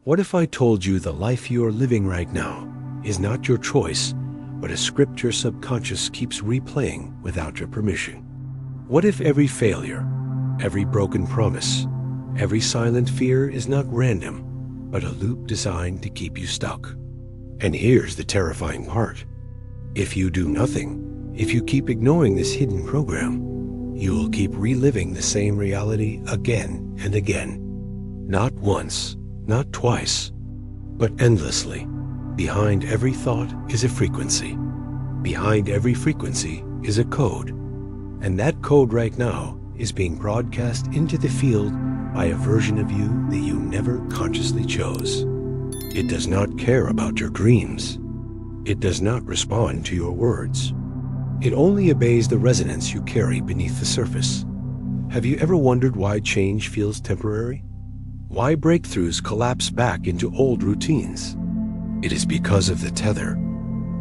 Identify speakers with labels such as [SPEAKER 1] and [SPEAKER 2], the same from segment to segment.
[SPEAKER 1] What if I told you the life you are living right now is not your choice, but a script your subconscious keeps replaying without your permission? What if every failure, every broken promise, every silent fear is not random, but a loop designed to keep you stuck? And here's the terrifying part. If you do nothing, if you keep ignoring this hidden program, you will keep reliving the same reality again and again. Not once, not twice, but endlessly. Behind every thought is a frequency. Behind every frequency is a code. And that code right now is being broadcast into the field by a version of you that you never consciously chose. It does not care about your dreams. It does not respond to your words. It only obeys the resonance you carry beneath the surface. Have you ever wondered why change feels temporary? Why breakthroughs collapse back into old routines? It is because of the tether,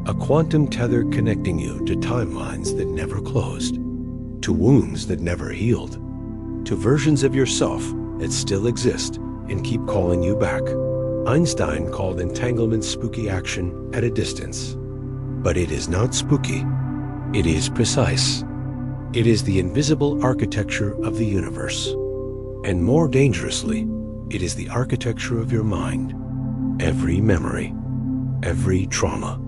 [SPEAKER 1] a quantum tether connecting you to timelines that never closed, to wounds that never healed, to versions of yourself that still exist and keep calling you back. Einstein called entanglement spooky action at a distance. But it is not spooky. It is precise. It is the invisible architecture of the universe. And more dangerously, it is the architecture of your mind. Every memory, every trauma,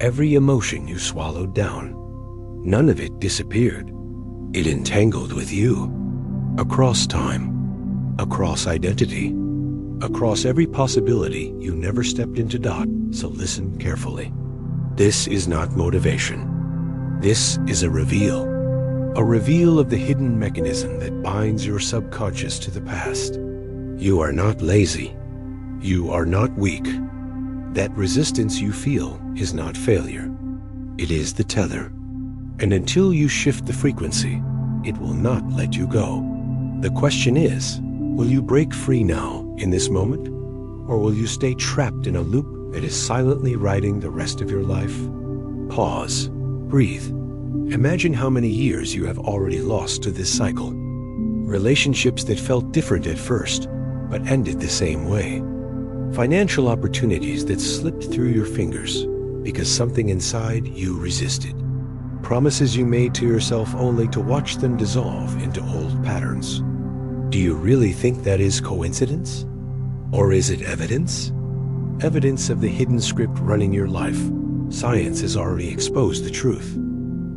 [SPEAKER 1] every emotion you swallowed down, none of it disappeared. It entangled with you, across time, across identity, across every possibility you never stepped into. So listen carefully. This is not motivation. This is a reveal of the hidden mechanism that binds your subconscious to the past. You are not lazy. You are not weak. That resistance you feel is not failure. It is the tether. And until you shift the frequency, it will not let you go. The question is, will you break free now in this moment? Or will you stay trapped in a loop that is silently writing the rest of your life? Pause. Breathe. Imagine how many years you have already lost to this cycle. Relationships that felt different at first, but ended the same way. Financial opportunities that slipped through your fingers because something inside you resisted. Promises you made to yourself only to watch them dissolve into old patterns. Do you really think that is coincidence? Or is it evidence? Evidence of the hidden script running your life. Science has already exposed the truth.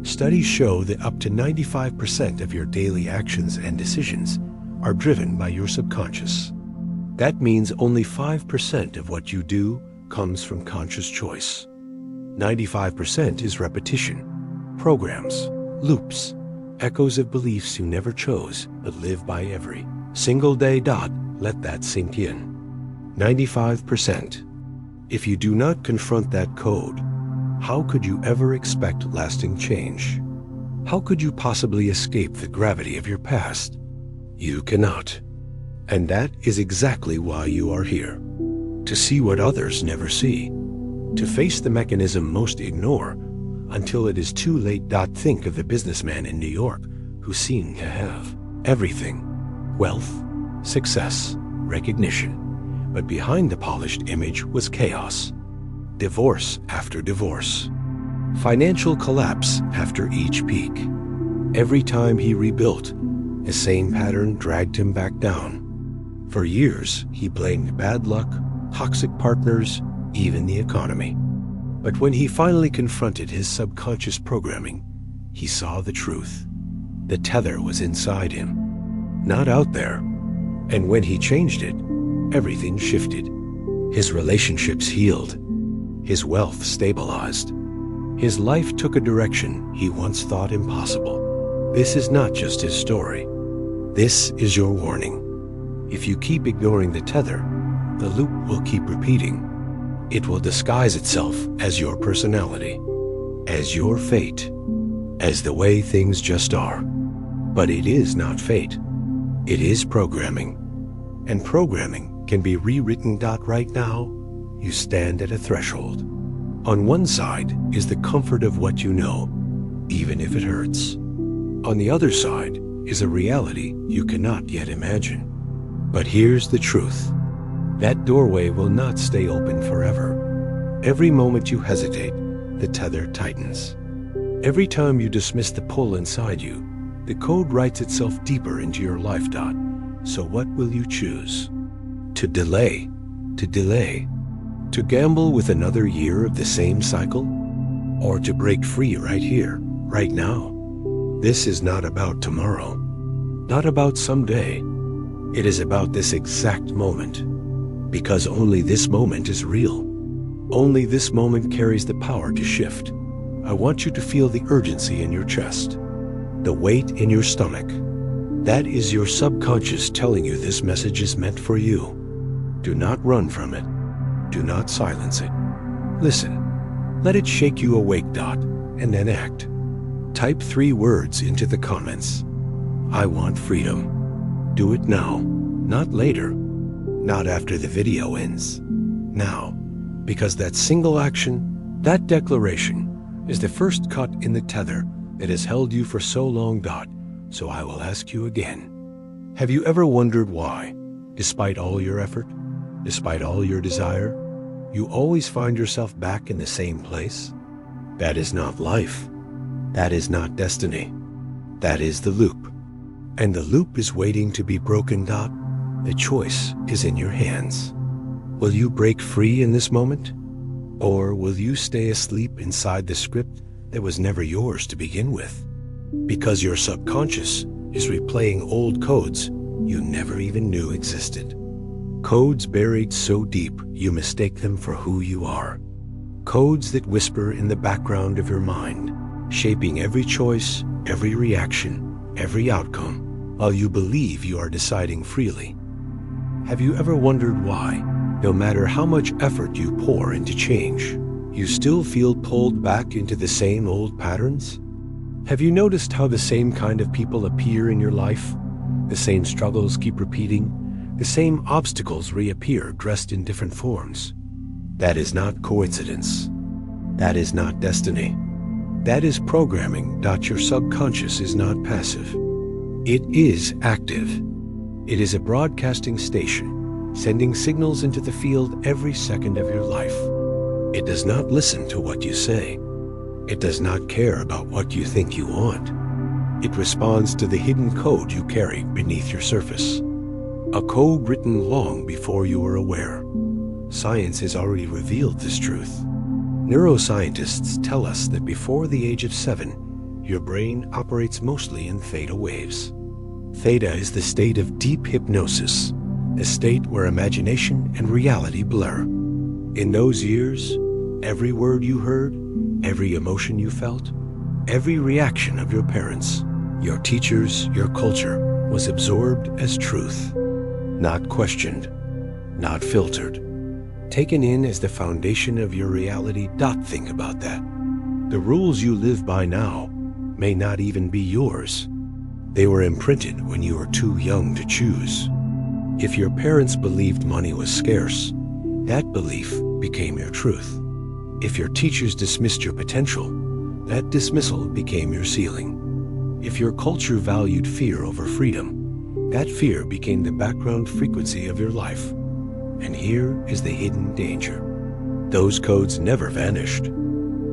[SPEAKER 1] Studies show that up to 95% of your daily actions and decisions are driven by your subconscious. That means only 5% of what you do comes from conscious choice. 95% is repetition, programs, loops, echoes of beliefs you never chose but live by every single day. Let that sink in. 95%. If you do not confront that code, how could you ever expect lasting change? How could you possibly escape the gravity of your past? You cannot. And that is exactly why you are here. To see what others never see. To face the mechanism most ignore until it is too late. Think of the businessman in New York who seemed to have everything. Wealth, success, recognition. But behind the polished image was chaos. Divorce after divorce. Financial collapse after each peak. Every time he rebuilt, the same pattern dragged him back down. For years, he blamed bad luck, toxic partners, even the economy. But when he finally confronted his subconscious programming, he saw the truth. The tether was inside him, not out there. And when he changed it, everything shifted. His relationships healed. His wealth stabilized. His life took a direction he once thought impossible. This is not just his story. This is your warning. If you keep ignoring the tether, the loop will keep repeating. It will disguise itself as your personality, as your fate, as the way things just are. But it is not fate. It is programming. And programming can be rewritten. Right now, you stand at a threshold. On one side is the comfort of what you know, even if it hurts. On the other side is a reality you cannot yet imagine. But here's the truth. That doorway will not stay open forever. Every moment you hesitate, the tether tightens. Every time you dismiss the pull inside you, the code writes itself deeper into your life. So what will you choose? To delay, to gamble with another year of the same cycle, or to break free right here, right now? This is not about tomorrow, not about someday. It is about this exact moment, because only this moment is real. Only this moment carries the power to shift. I want you to feel the urgency in your chest, the weight in your stomach. That is your subconscious telling you this message is meant for you. Do not run from it. Do not silence it. Listen. Let it shake you awake. And then act. Type 3 words into the comments. I want freedom. Do it now, not later. Not after the video ends. Now. Because that single action, that declaration, is the first cut in the tether that has held you for so long. So I will ask you again. Have you ever wondered why, despite all your effort, despite all your desire, you always find yourself back in the same place? That is not life. That is not destiny. That is the loop. And the loop is waiting to be broken. The choice is in your hands. Will you break free in this moment? Or will you stay asleep inside the script that was never yours to begin with? Because your subconscious is replaying old codes you never even knew existed. Codes buried so deep you mistake them for who you are. Codes that whisper in the background of your mind, shaping every choice, every reaction, every outcome, while you believe you are deciding freely. Have you ever wondered why, no matter how much effort you pour into change, you still feel pulled back into the same old patterns? Have you noticed how the same kind of people appear in your life? The same struggles keep repeating, the same obstacles reappear dressed in different forms. That is not coincidence. That is not destiny. That is programming. Your subconscious is not passive. It is active. It is a broadcasting station, sending signals into the field every second of your life. It does not listen to what you say. It does not care about what you think you want. It responds to the hidden code you carry beneath your surface. A code written long before you were aware. Science has already revealed this truth. Neuroscientists tell us that before the age of 7, your brain operates mostly in theta waves. Theta is the state of deep hypnosis, a state where imagination and reality blur. In those years, every word you heard, every emotion you felt, every reaction of your parents, your teachers, your culture was absorbed as truth, not questioned, not filtered, taken in as the foundation of your reality. Think about that. The rules you live by now may not even be yours. They were imprinted when you were too young to choose. If your parents believed money was scarce, that belief became your truth. If your teachers dismissed your potential, that dismissal became your ceiling. If your culture valued fear over freedom, that fear became the background frequency of your life. And here is the hidden danger. Those codes never vanished.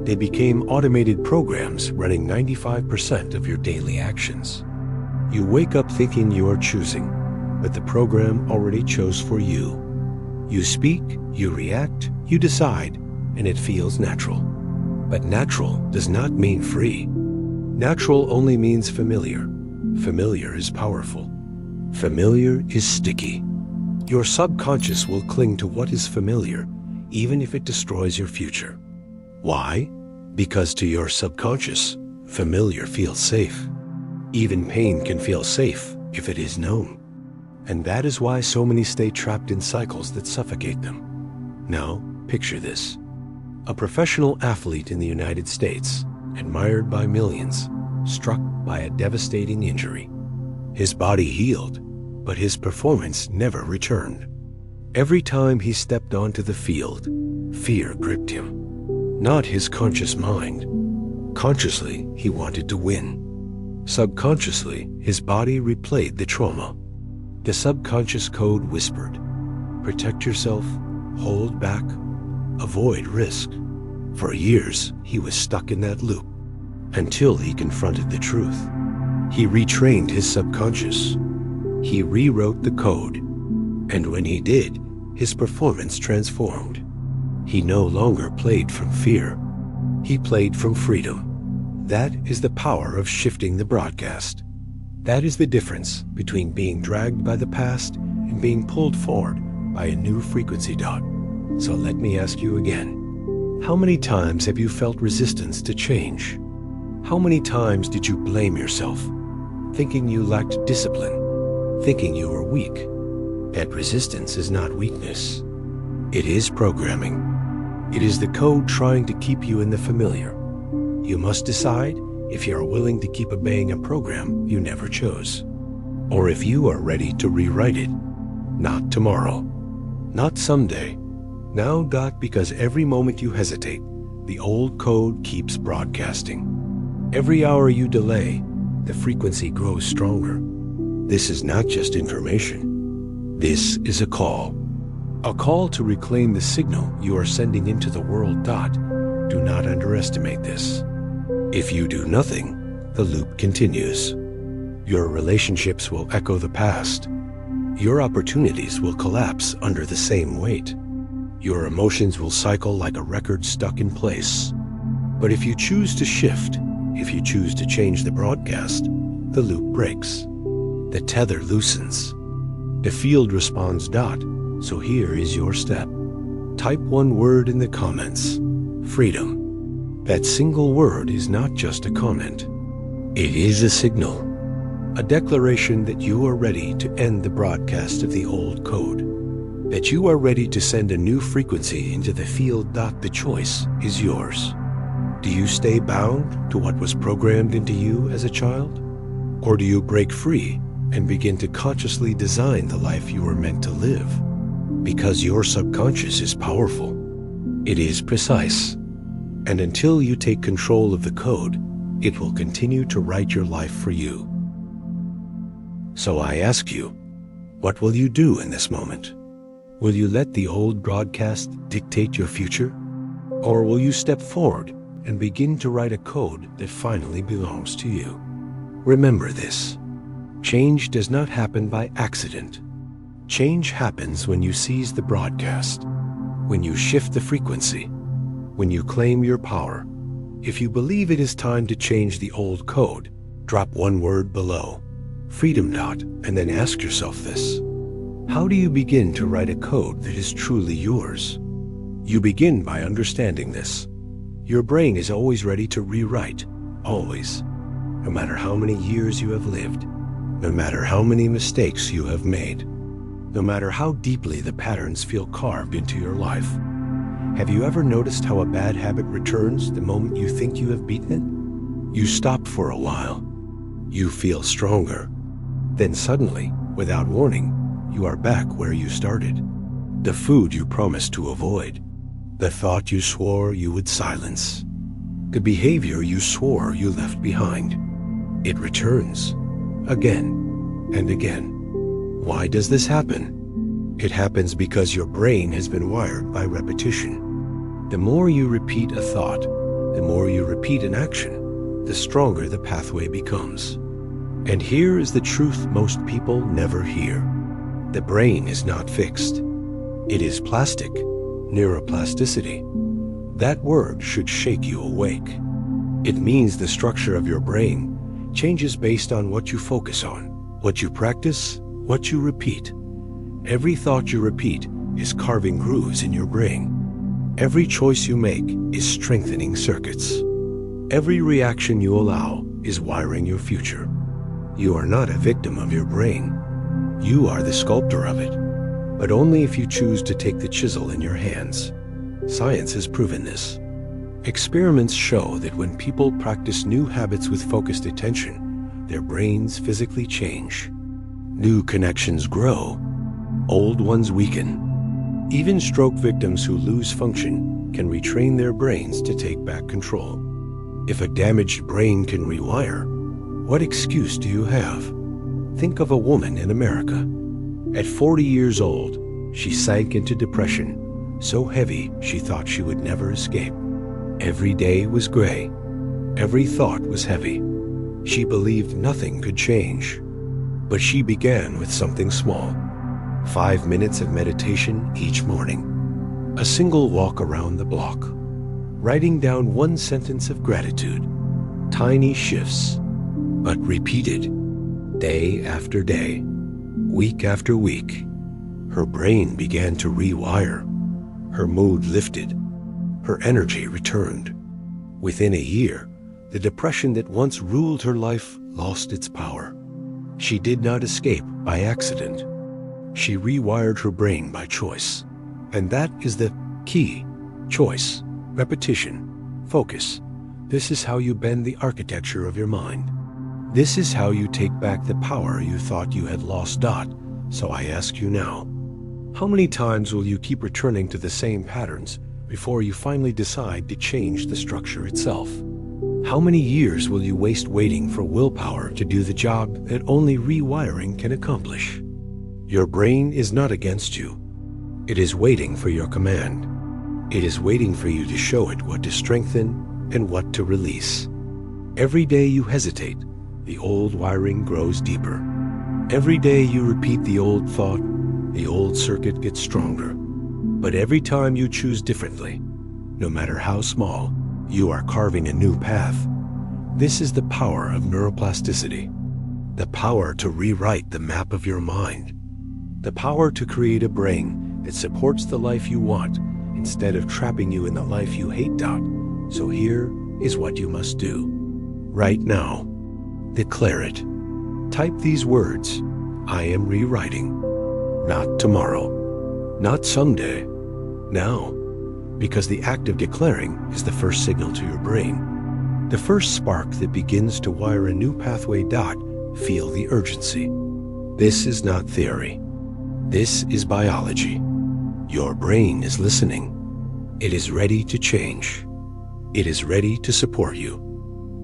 [SPEAKER 1] They became automated programs running 95% of your daily actions. You wake up thinking you are choosing, but the program already chose for you. You speak, you react, you decide, and it feels natural. But natural does not mean free. Natural only means familiar. Familiar is powerful. Familiar is sticky. Your subconscious will cling to what is familiar, even if it destroys your future. Why? Because to your subconscious, familiar feels safe. Even pain can feel safe if it is known. And that is why so many stay trapped in cycles that suffocate them. Now, picture this. A professional athlete in the United States, admired by millions, struck by a devastating injury. His body healed, but his performance never returned. Every time he stepped onto the field, fear gripped him. Not his conscious mind. Consciously, he wanted to win. Subconsciously, his body replayed the trauma. The subconscious code whispered, protect yourself, hold back, avoid risk. For years, he was stuck in that loop until he confronted the truth. He retrained his subconscious. He rewrote the code. And when he did, his performance transformed. He no longer played from fear. He played from freedom. That is the power of shifting the broadcast. That is the difference between being dragged by the past and being pulled forward by a new frequency dot. So let me ask you again. How many times have you felt resistance to change? How many times did you blame yourself, thinking you lacked discipline, thinking you were weak? That resistance is not weakness. It is programming. It is the code trying to keep you in the familiar. You must decide if you are willing to keep obeying a program you never chose, or if you are ready to rewrite it. Not tomorrow, not someday. Now, not because every moment you hesitate, the old code keeps broadcasting. Every hour you delay, the frequency grows stronger. This is not just information. This is a call to reclaim the signal you are sending into the world. Do not underestimate this. If you do nothing, the loop continues. Your relationships will echo the past. Your opportunities will collapse under the same weight. Your emotions will cycle like a record stuck in place. But if you choose to shift, if you choose to change the broadcast, the loop breaks. The tether loosens. The field responds. So here is your step. Type one word in the comments. Freedom. That single word is not just a comment. It is a signal. A declaration that you are ready to end the broadcast of the old code. That you are ready to send a new frequency into the field. The choice is yours. Do you stay bound to what was programmed into you as a child? Or do you break free and begin to consciously design the life you were meant to live? Because your subconscious is powerful. It is precise. And until you take control of the code, it will continue to write your life for you. So I ask you, what will you do in this moment? Will you let the old broadcast dictate your future? Or will you step forward and begin to write a code that finally belongs to you? Remember this. Change does not happen by accident. Change happens when you seize the broadcast, when you shift the frequency, when you claim your power. If you believe it is time to change the old code, drop one word below, freedom. And then ask yourself this. How do you begin to write a code that is truly yours? You begin by understanding this. Your brain is always ready to rewrite, always. No matter how many years you have lived, no matter how many mistakes you have made, no matter how deeply the patterns feel carved into your life. Have you ever noticed how a bad habit returns the moment you think you have beaten it? You stop for a while. You feel stronger. Then suddenly, without warning, you are back where you started. The food you promised to avoid. The thought you swore you would silence. The behavior you swore you left behind. It returns. Again and again. Why does this happen? It happens because your brain has been wired by repetition. The more you repeat a thought, the more you repeat an action, the stronger the pathway becomes. And here is the truth most people never hear. The brain is not fixed. It is plastic. Neuroplasticity. That word should shake you awake. It means the structure of your brain changes based on what you focus on, what you practice, what you repeat. Every thought you repeat is carving grooves in your brain. Every choice you make is strengthening circuits. Every reaction you allow is wiring your future. You are not a victim of your brain. You are the sculptor of it, but only if you choose to take the chisel in your hands. Science has proven this. Experiments show that when people practice new habits with focused attention, their brains physically change. New connections grow, old ones weaken. Even stroke victims who lose function can retrain their brains to take back control. If a damaged brain can rewire, what excuse do you have? Think of a woman in America. At 40 years old, She sank into depression, so heavy she thought she would never escape. Every day was gray. Every thought was heavy. She believed nothing could change. But she began with something small. 5 minutes of meditation each morning. A single walk around the block. Writing down one sentence of gratitude. Tiny shifts, but repeated. Day after day, week after week. Her brain began to rewire. Her mood lifted. Her energy returned. Within a year, the depression that once ruled her life lost its power. She did not escape by accident. She rewired her brain by choice. And that is the key. Choice, repetition, focus. This is how you bend the architecture of your mind. This is how you take back the power you thought you had lost. So I ask you now, how many times will you keep returning to the same patterns before you finally decide to change the structure itself? How many years will you waste waiting for willpower to do the job that only rewiring can accomplish? Your brain is not against you. It is waiting for your command. It is waiting for you to show it what to strengthen and what to release. Every day you hesitate, the old wiring grows deeper. Every day you repeat the old thought, the old circuit gets stronger. But every time you choose differently, no matter how small, you are carving a new path. This is the power of neuroplasticity. The power to rewrite the map of your mind. The power to create a brain that supports the life you want instead of trapping you in the life you hate. So here is what you must do. Right now, declare it. Type these words. I am rewriting. Not tomorrow. Not someday. Now. Because the act of declaring is the first signal to your brain. The first spark that begins to wire a new pathway. Feel the urgency. This is not theory. This is biology. Your brain is listening. It is ready to change. It is ready to support you.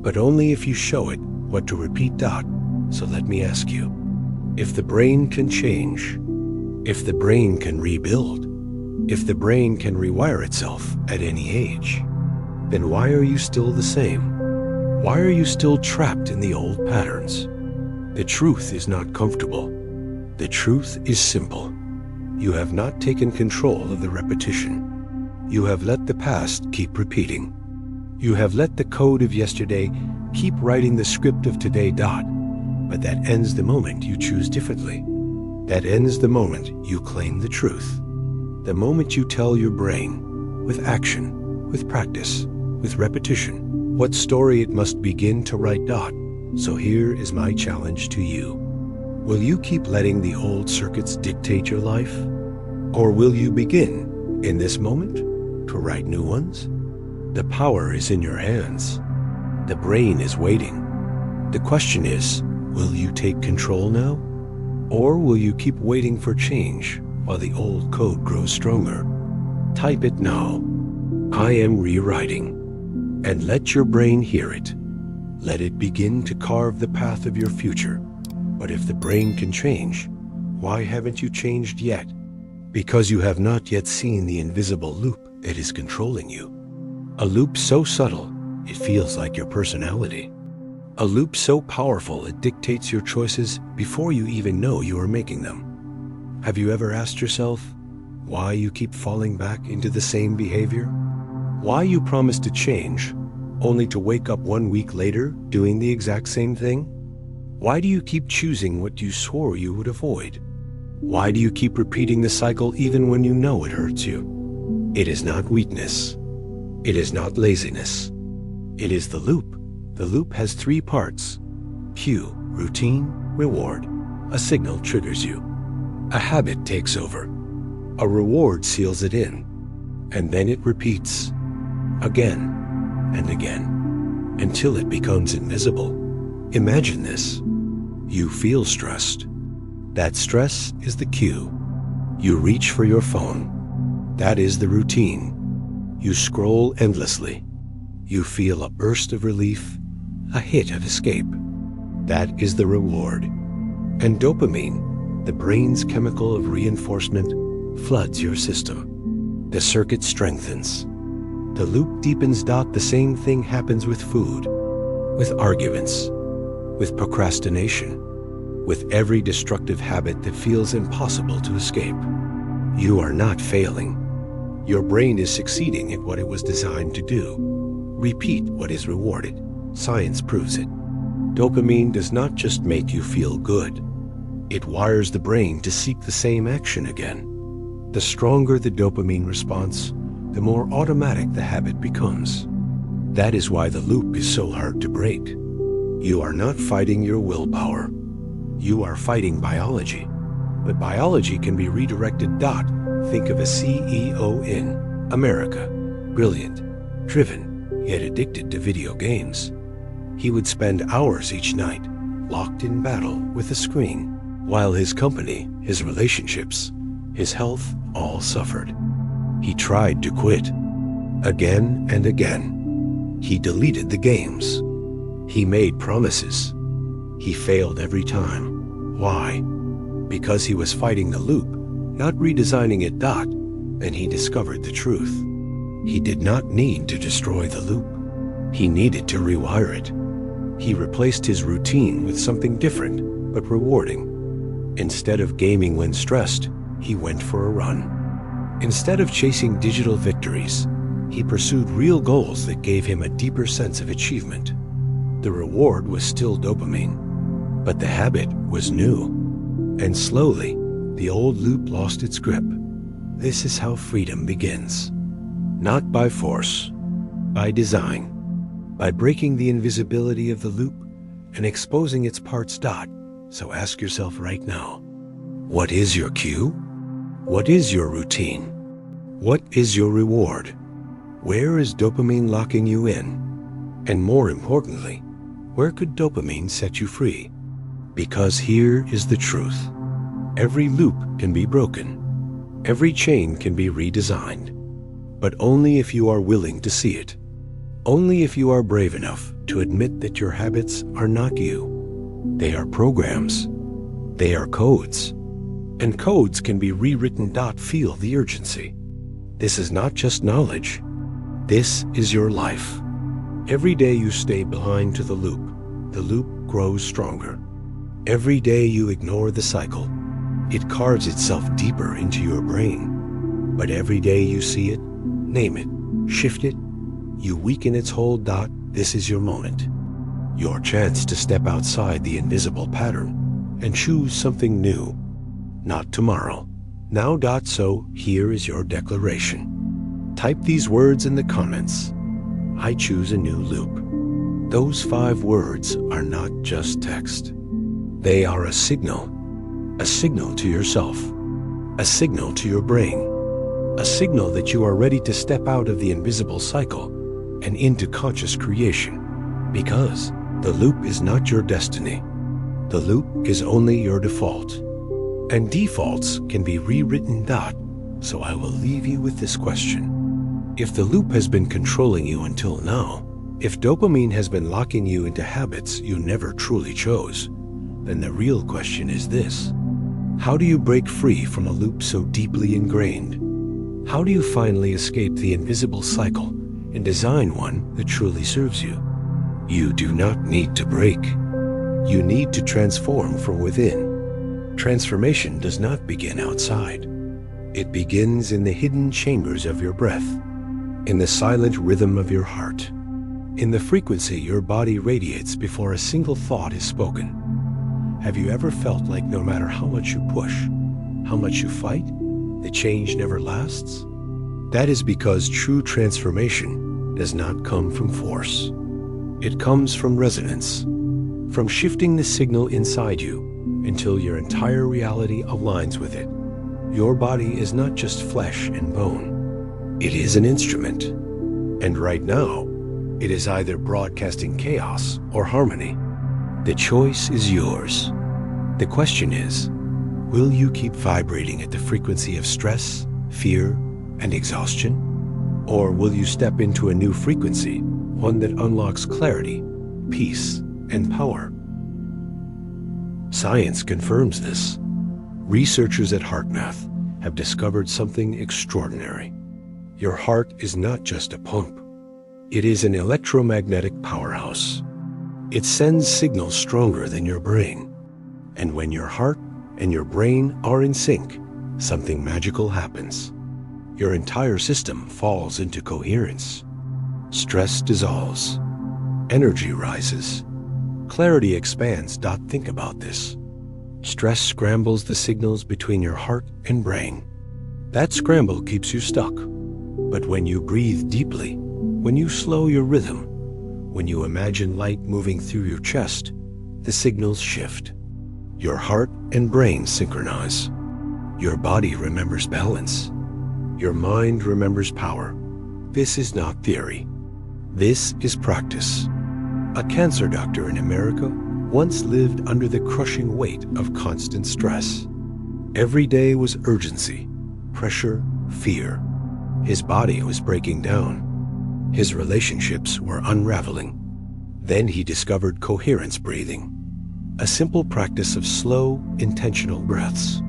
[SPEAKER 1] But only if you show it what to repeat. So let me ask you, if the brain can change, if the brain can rebuild, if the brain can rewire itself at any age, then why are you still the same? Why are you still trapped in the old patterns? The truth is not comfortable. The truth is simple. You have not taken control of the repetition. You have let the past keep repeating. You have let the code of yesterday keep writing the script of today. But that ends the moment you choose differently. That ends the moment you claim the truth. The moment you tell your brain, with action, with practice, with repetition, what story it must begin to write. So here is my challenge to you. Will you keep letting the old circuits dictate your life? Or will you begin, in this moment, to write new ones? The power is in your hands. The brain is waiting. The question is, will you take control now? Or will you keep waiting for change while the old code grows stronger? Type it now. I am rewriting. And let your brain hear it. Let it begin to carve the path of your future. But if the brain can change, why haven't you changed yet? Because you have not yet seen the invisible loop that is controlling you. A loop so subtle, it feels like your personality. A loop so powerful it dictates your choices before you even know you are making them. Have you ever asked yourself why you keep falling back into the same behavior? Why you promise to change, only to wake up 1 week later doing the exact same thing? Why do you keep choosing what you swore you would avoid? Why do you keep repeating the cycle even when you know it hurts you? It is not weakness. It is not laziness. It is the loop. The loop has 3 parts. Cue, routine, reward. A signal triggers you. A habit takes over. A reward seals it in. And then it repeats. Again and again. Until it becomes invisible. Imagine this. You feel stressed. That stress is the cue. You reach for your phone. That is the routine. You scroll endlessly. You feel a burst of relief, a hit of escape. That is the reward. And dopamine, the brain's chemical of reinforcement, floods your system. The circuit strengthens. The loop deepens. The same thing happens with food, with arguments, with procrastination, with every destructive habit that feels impossible to escape. You are not failing. Your brain is succeeding at what it was designed to do. Repeat what is rewarded. Science proves it. Dopamine does not just make you feel good. It wires the brain to seek the same action again. The stronger the dopamine response, the more automatic the habit becomes. That is why the loop is so hard to break. You are not fighting your willpower. You are fighting biology. But biology can be redirected. Think of a CEO in America, brilliant, driven, yet addicted to video games. He would spend hours each night locked in battle with a screen, while his company, his relationships, his health all suffered. He tried to quit again and again. He deleted the games. He made promises. He failed every time. Why? Because he was fighting the loop, not redesigning it. And he discovered the truth. He did not need to destroy the loop. He needed to rewire it. He replaced his routine with something different but rewarding. Instead of gaming when stressed, he went for a run. Instead of chasing digital victories, he pursued real goals that gave him a deeper sense of achievement. The reward was still dopamine, but the habit was new. And slowly, the old loop lost its grip. This is how freedom begins. Not by force, by design, by breaking the invisibility of the loop and exposing its parts. So ask yourself right now, what is your cue? What is your routine? What is your reward? Where is dopamine locking you in? And more importantly, where could dopamine set you free? Because here is the truth. Every loop can be broken. Every chain can be redesigned. But only if you are willing to see it. Only if you are brave enough to admit that your habits are not you. They are programs. They are codes. And codes can be rewritten. Feel the urgency. This is not just knowledge. This is your life. Every day you stay blind to the loop grows stronger. Every day you ignore the cycle, it carves itself deeper into your brain. But every day you see it, name it, shift it, you weaken its hold. This is your moment. Your chance to step outside the invisible pattern and choose something new. Not tomorrow. Now. So here is your declaration. Type these words in the comments. I choose a new loop. Those 5 words are not just text. They are a signal to yourself, a signal to your brain, a signal that you are ready to step out of the invisible cycle and into conscious creation. Because the loop is not your destiny. The loop is only your default. And defaults can be rewritten. So I will leave you with this question. If the loop has been controlling you until now, if dopamine has been locking you into habits you never truly chose, then the real question is this. How do you break free from a loop so deeply ingrained? How do you finally escape the invisible cycle and design one that truly serves you? You do not need to break. You need to transform from within. Transformation does not begin outside. It begins in the hidden chambers of your breath, in the silent rhythm of your heart, in the frequency your body radiates before a single thought is spoken. Have you ever felt like no matter how much you push, how much you fight, the change never lasts? That is because true transformation does not come from force. It comes from resonance, from shifting the signal inside you until your entire reality aligns with it. Your body is not just flesh and bone. It is an instrument. And right now, it is either broadcasting chaos or harmony. The choice is yours. The question is, will you keep vibrating at the frequency of stress, fear, and exhaustion? Or will you step into a new frequency, one that unlocks clarity, peace, and power? Science confirms this. Researchers at HeartMath have discovered something extraordinary. Your heart is not just a pump. It is an electromagnetic powerhouse. It sends signals stronger than your brain. And when your heart and your brain are in sync, something magical happens. Your entire system falls into coherence. Stress dissolves. Energy rises. Clarity expands. Think about this. Stress scrambles the signals between your heart and brain. That scramble keeps you stuck. But when you breathe deeply, when you slow your rhythm, when you imagine light moving through your chest, the signals shift. Your heart and brain synchronize. Your body remembers balance. Your mind remembers power. This is not theory. This is practice. A cancer doctor in America once lived under the crushing weight of constant stress. Every day was urgency, pressure, fear. His body was breaking down. His relationships were unraveling. Then he discovered coherence breathing, a simple practice of slow, intentional breaths.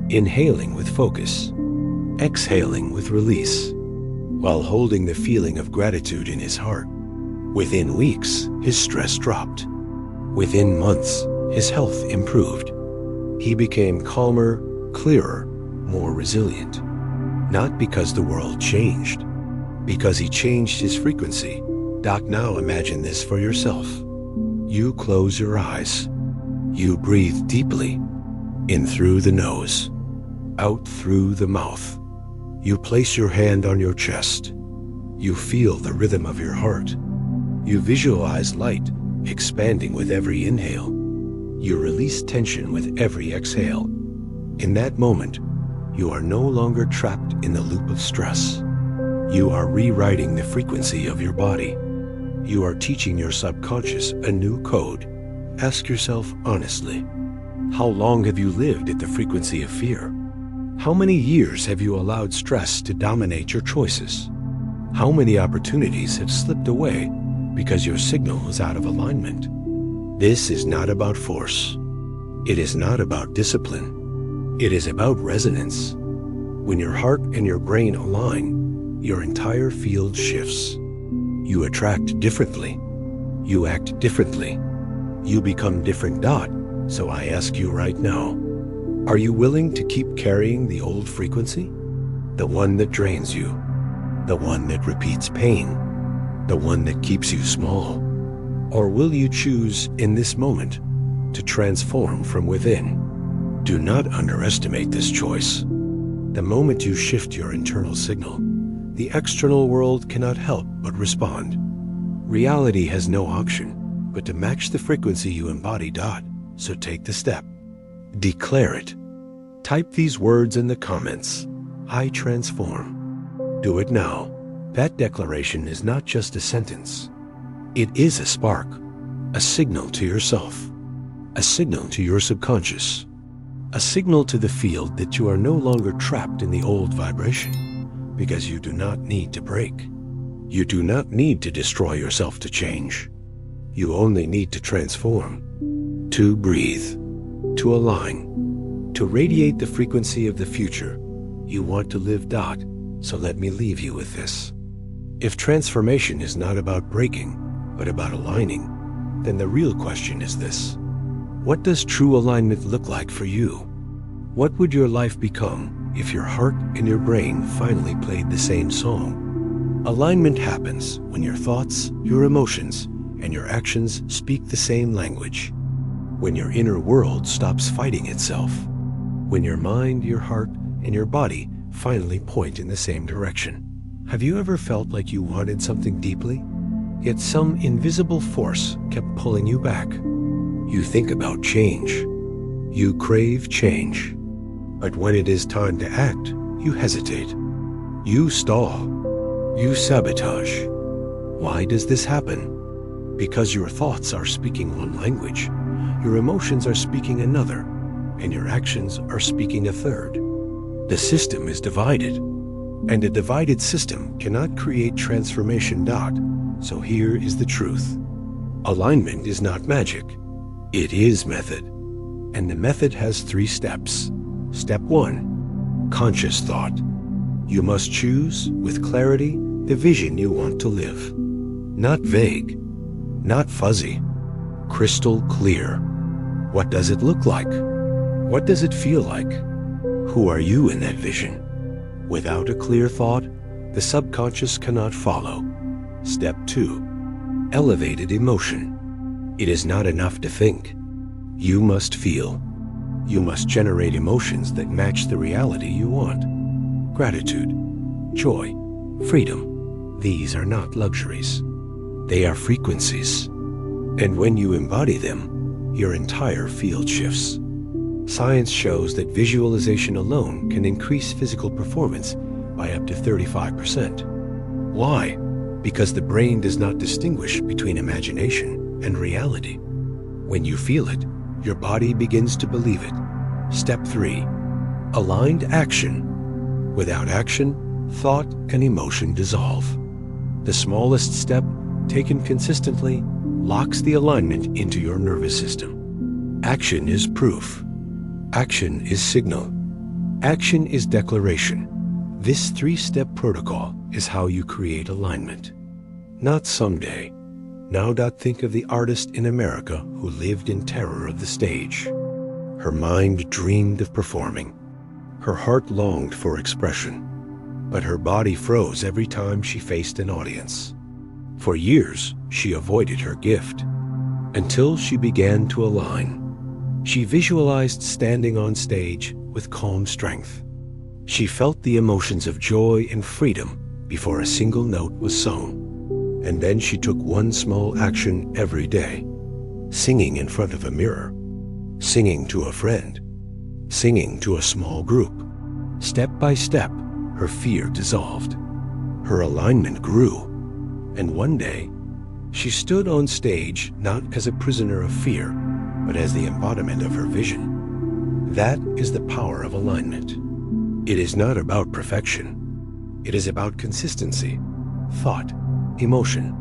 [SPEAKER 1] Inhaling with focus, exhaling with release, while holding the feeling of gratitude in his heart. Within weeks, his stress dropped. Within months, his health improved. He became calmer, clearer, more resilient. Not because the world changed, because he changed his frequency. Now imagine this for yourself. You close your eyes. You breathe deeply, in through the nose, out through the mouth. You place your hand on your chest. You feel the rhythm of your heart. You visualize light expanding with every inhale. You release tension with every exhale. In that moment, you are no longer trapped in the loop of stress. You are rewriting the frequency of your body. You are teaching your subconscious a new code. Ask yourself honestly, how long have you lived at the frequency of fear? How many years have you allowed stress to dominate your choices? How many opportunities have slipped away because your signal was out of alignment? This is not about force. It is not about discipline. It is about resonance. When your heart and your brain align, your entire field shifts. You attract differently. You act differently. You become different. So I ask you right now, are you willing to keep carrying the old frequency? The one that drains you, the one that repeats pain, the one that keeps you small? Or will you choose in this moment to transform from within? Do not underestimate this choice. The moment you shift your internal signal, the external world cannot help but respond. Reality has no option but to match the frequency you embody. So take the step. Declare it. Type these words in the comments. I transform. Do it now. That declaration is not just a sentence. It is a spark, a signal to yourself, a signal to your subconscious, a signal to the field that you are no longer trapped in the old vibration, because you do not need to break. You do not need to destroy yourself to change. You only need to transform, to breathe, to align, to radiate the frequency of the future you want to live. So let me leave you with this. If transformation is not about breaking, but about aligning, then the real question is this: what does true alignment look like for you? What would your life become if your heart and your brain finally played the same song? Alignment happens when your thoughts, your emotions, and your actions speak the same language. When your inner world stops fighting itself. When your mind, your heart, and your body finally point in the same direction. Have you ever felt like you wanted something deeply, yet some invisible force kept pulling you back? You think about change. You crave change. But when it is time to act, you hesitate. You stall. You sabotage. Why does this happen? Because your thoughts are speaking one language, your emotions are speaking another, and your actions are speaking a third. The system is divided, and a divided system cannot create transformation. So here is the truth. Alignment is not magic. It is method. And the method has 3 steps. Step 1, conscious thought. You must choose, with clarity, the vision you want to live. Not vague, not fuzzy, crystal clear. What does it look like? What does it feel like? Who are you in that vision? Without a clear thought, the subconscious cannot follow. Step 2. Elevated emotion. It is not enough to think. You must feel. You must generate emotions that match the reality you want. Gratitude, joy, freedom. These are not luxuries. They are frequencies. And when you embody them, your entire field shifts. Science shows that visualization alone can increase physical performance by up to 35%. Why? Because the brain does not distinguish between imagination and reality. When you feel it, your body begins to believe it. Step 3. Aligned action. Without action, thought and emotion dissolve. The smallest step, taken consistently, locks the alignment into your nervous system. Action is proof. Action is signal. Action is declaration. This 3-step protocol is how you create alignment. Not someday. Now think of the artist in America who lived in terror of the stage. Her mind dreamed of performing. Her heart longed for expression. But her body froze every time she faced an audience. For years, she avoided her gift, until she began to align. She visualized standing on stage with calm strength. She felt the emotions of joy and freedom before a single note was sung. And then she took one small action every day, singing in front of a mirror, singing to a friend, singing to a small group. Step by step, her fear dissolved. Her alignment grew. And one day, she stood on stage not as a prisoner of fear, but as the embodiment of her vision. That is the power of alignment. It is not about perfection. It is about consistency, thought, emotion,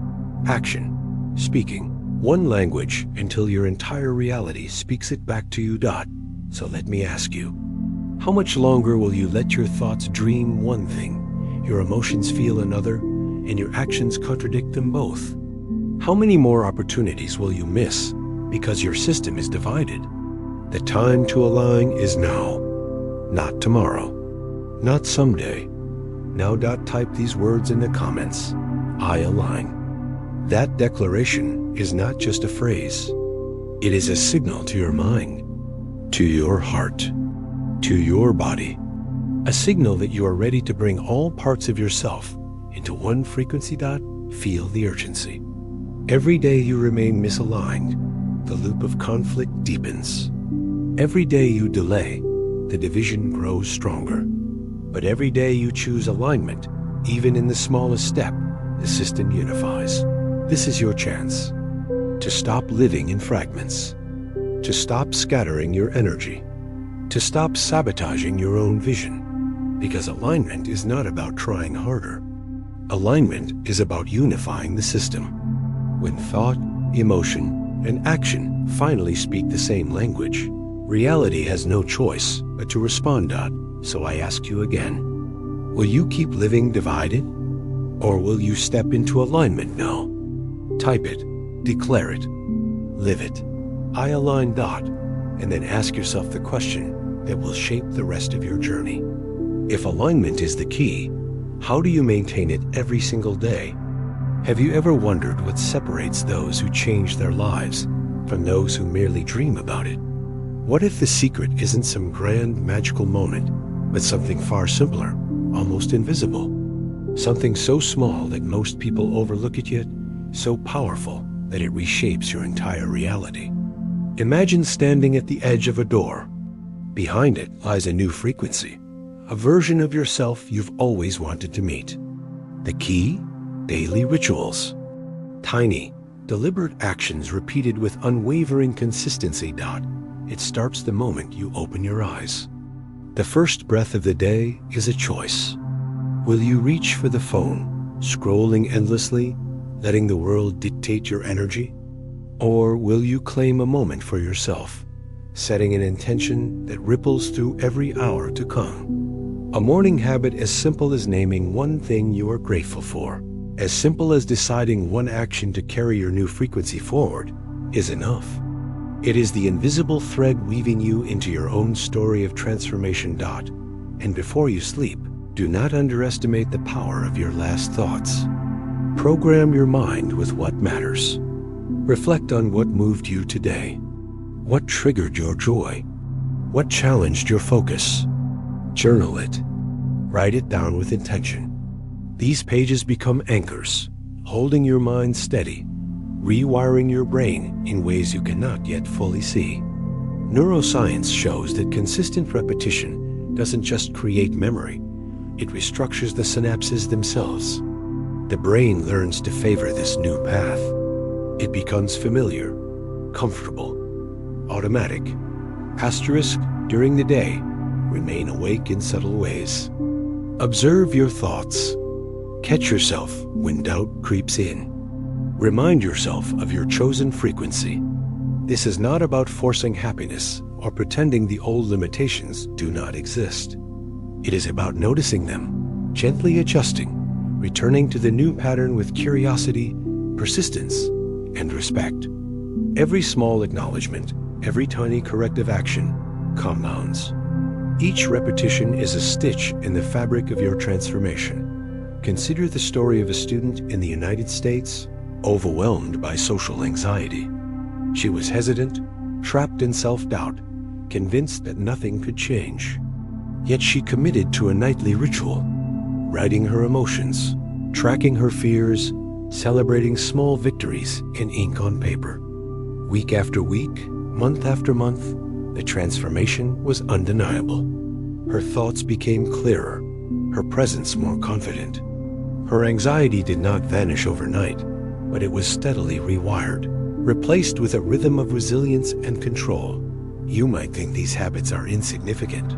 [SPEAKER 1] action, speaking one language until your entire reality speaks it back to you. So let me ask you, how much longer will you let your thoughts dream one thing, your emotions feel another, and your actions contradict them both? How many more opportunities will you miss because your system is divided? The time to align is now, not tomorrow, not someday. Now type these words in the comments. I align. That declaration is not just a phrase. It is a signal to your mind, to your heart, to your body. A signal that you are ready to bring all parts of yourself into one frequency. Feel the urgency. Every day you remain misaligned, the loop of conflict deepens. Every day you delay, the division grows stronger. But every day you choose alignment, even in the smallest step, the system unifies. This is your chance to stop living in fragments, to stop scattering your energy, to stop sabotaging your own vision, because alignment is not about trying harder. Alignment is about unifying the system. When thought, emotion, and action finally speak the same language, reality has no choice but to respond. So I ask you again, will you keep living divided? Or will you step into alignment now? Type it, declare it, live it. I align. And then ask yourself the question that will shape the rest of your journey. If alignment is the key, how do you maintain it every single day? Have you ever wondered what separates those who change their lives from those who merely dream about it? What if the secret isn't some grand magical moment, but something far simpler, almost invisible? Something so small that most people overlook it, yet so powerful that it reshapes your entire reality. Imagine standing at the edge of a door. Behind it lies a new frequency, a version of yourself you've always wanted to meet. The key? Daily rituals. Tiny, deliberate actions repeated with unwavering consistency. It starts the moment you open your eyes. The first breath of the day is a choice. Will you reach for the phone, scrolling endlessly, letting the world dictate your energy? Or will you claim a moment for yourself, setting an intention that ripples through every hour to come? A morning habit as simple as naming one thing you are grateful for, as simple as deciding one action to carry your new frequency forward, is enough. It is the invisible thread weaving you into your own story of transformation. And before you sleep, do not underestimate the power of your last thoughts. Program your mind with what matters. Reflect on what moved you today. What triggered your joy? What challenged your focus? Journal it. Write it down with intention. These pages become anchors, holding your mind steady, rewiring your brain in ways you cannot yet fully see. Neuroscience shows that consistent repetition doesn't just create memory, it restructures the synapses themselves. The brain learns to favor this new path. It becomes familiar, comfortable, automatic. Asterisk, during the day, remain awake in subtle ways. Observe your thoughts. Catch yourself when doubt creeps in. Remind yourself of your chosen frequency. This is not about forcing happiness or pretending the old limitations do not exist. It is about noticing them, gently adjusting, returning to the new pattern with curiosity, persistence, and respect. Every small acknowledgement, every tiny corrective action compounds. Each repetition is a stitch in the fabric of your transformation. Consider the story of a student in the United States overwhelmed by social anxiety. She was hesitant, trapped in self-doubt, convinced that nothing could change. Yet she committed to a nightly ritual, writing her emotions, tracking her fears, celebrating small victories in ink on paper. Week after week, month after month, the transformation was undeniable. Her thoughts became clearer, her presence more confident. Her anxiety did not vanish overnight, but it was steadily rewired, replaced with a rhythm of resilience and control. You might think these habits are insignificant.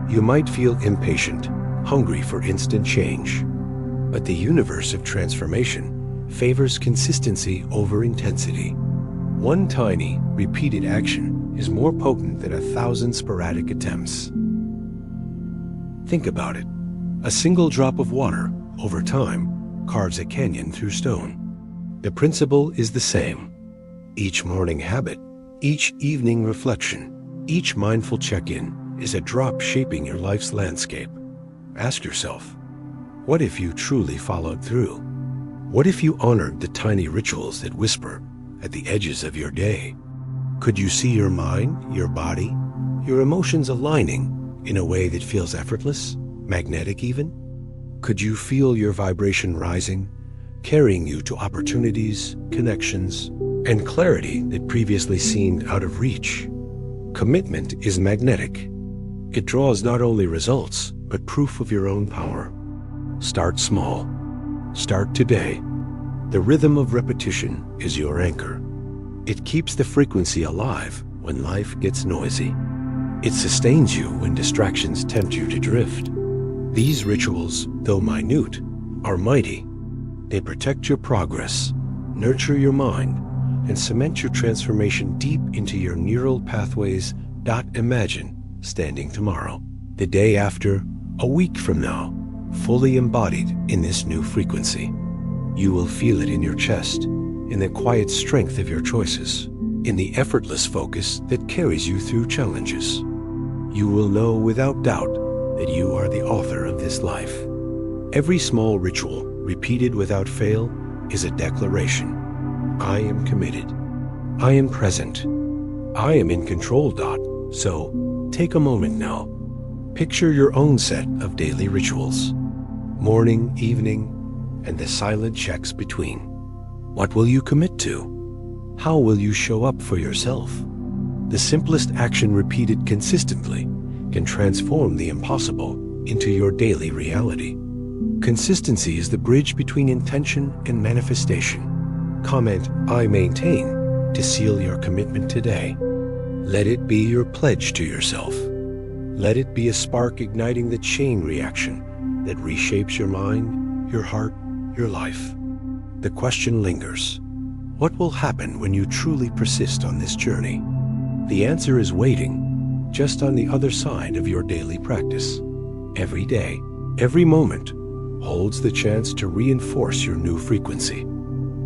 [SPEAKER 1] You might feel impatient, hungry for instant change. But the universe of transformation favors consistency over intensity. One tiny, repeated action is more potent than 1,000 sporadic attempts. Think about it. A single drop of water, over time, carves a canyon through stone. The principle is the same. Each morning habit, each evening reflection, each mindful check-in is a drop shaping your life's landscape. Ask yourself, what if you truly followed through? What if you honored the tiny rituals that whisper at the edges of your day? Could you see your mind, your body, your emotions aligning in a way that feels effortless, magnetic even? Could you feel your vibration rising, carrying you to opportunities, connections, and clarity that previously seemed out of reach? Commitment is magnetic. It draws not only results, but proof of your own power. Start small. Start today. The rhythm of repetition is your anchor. It keeps the frequency alive when life gets noisy. It sustains you when distractions tempt you to drift. These rituals, though minute, are mighty. They protect your progress, nurture your mind, and cement your transformation deep into your neural pathways. Imagine standing tomorrow, the day after, a week from now, fully embodied in this new frequency. You will feel it in your chest, in the quiet strength of your choices, in the effortless focus that carries you through challenges. You will know without doubt that you are the author of this life. Every small ritual, repeated without fail, is a declaration. I am committed. I am present. I am in control. So, take a moment now. Picture your own set of daily rituals. Morning, evening, and the silent checks between. What will you commit to? How will you show up for yourself? The simplest action repeated consistently can transform the impossible into your daily reality. Consistency is the bridge between intention and manifestation. Comment, I maintain, to seal your commitment today. Let it be your pledge to yourself. Let it be a spark igniting the chain reaction that reshapes your mind, your heart, your life. The question lingers. What will happen when you truly persist on this journey? The answer is waiting, just on the other side of your daily practice. Every day, every moment, holds the chance to reinforce your new frequency.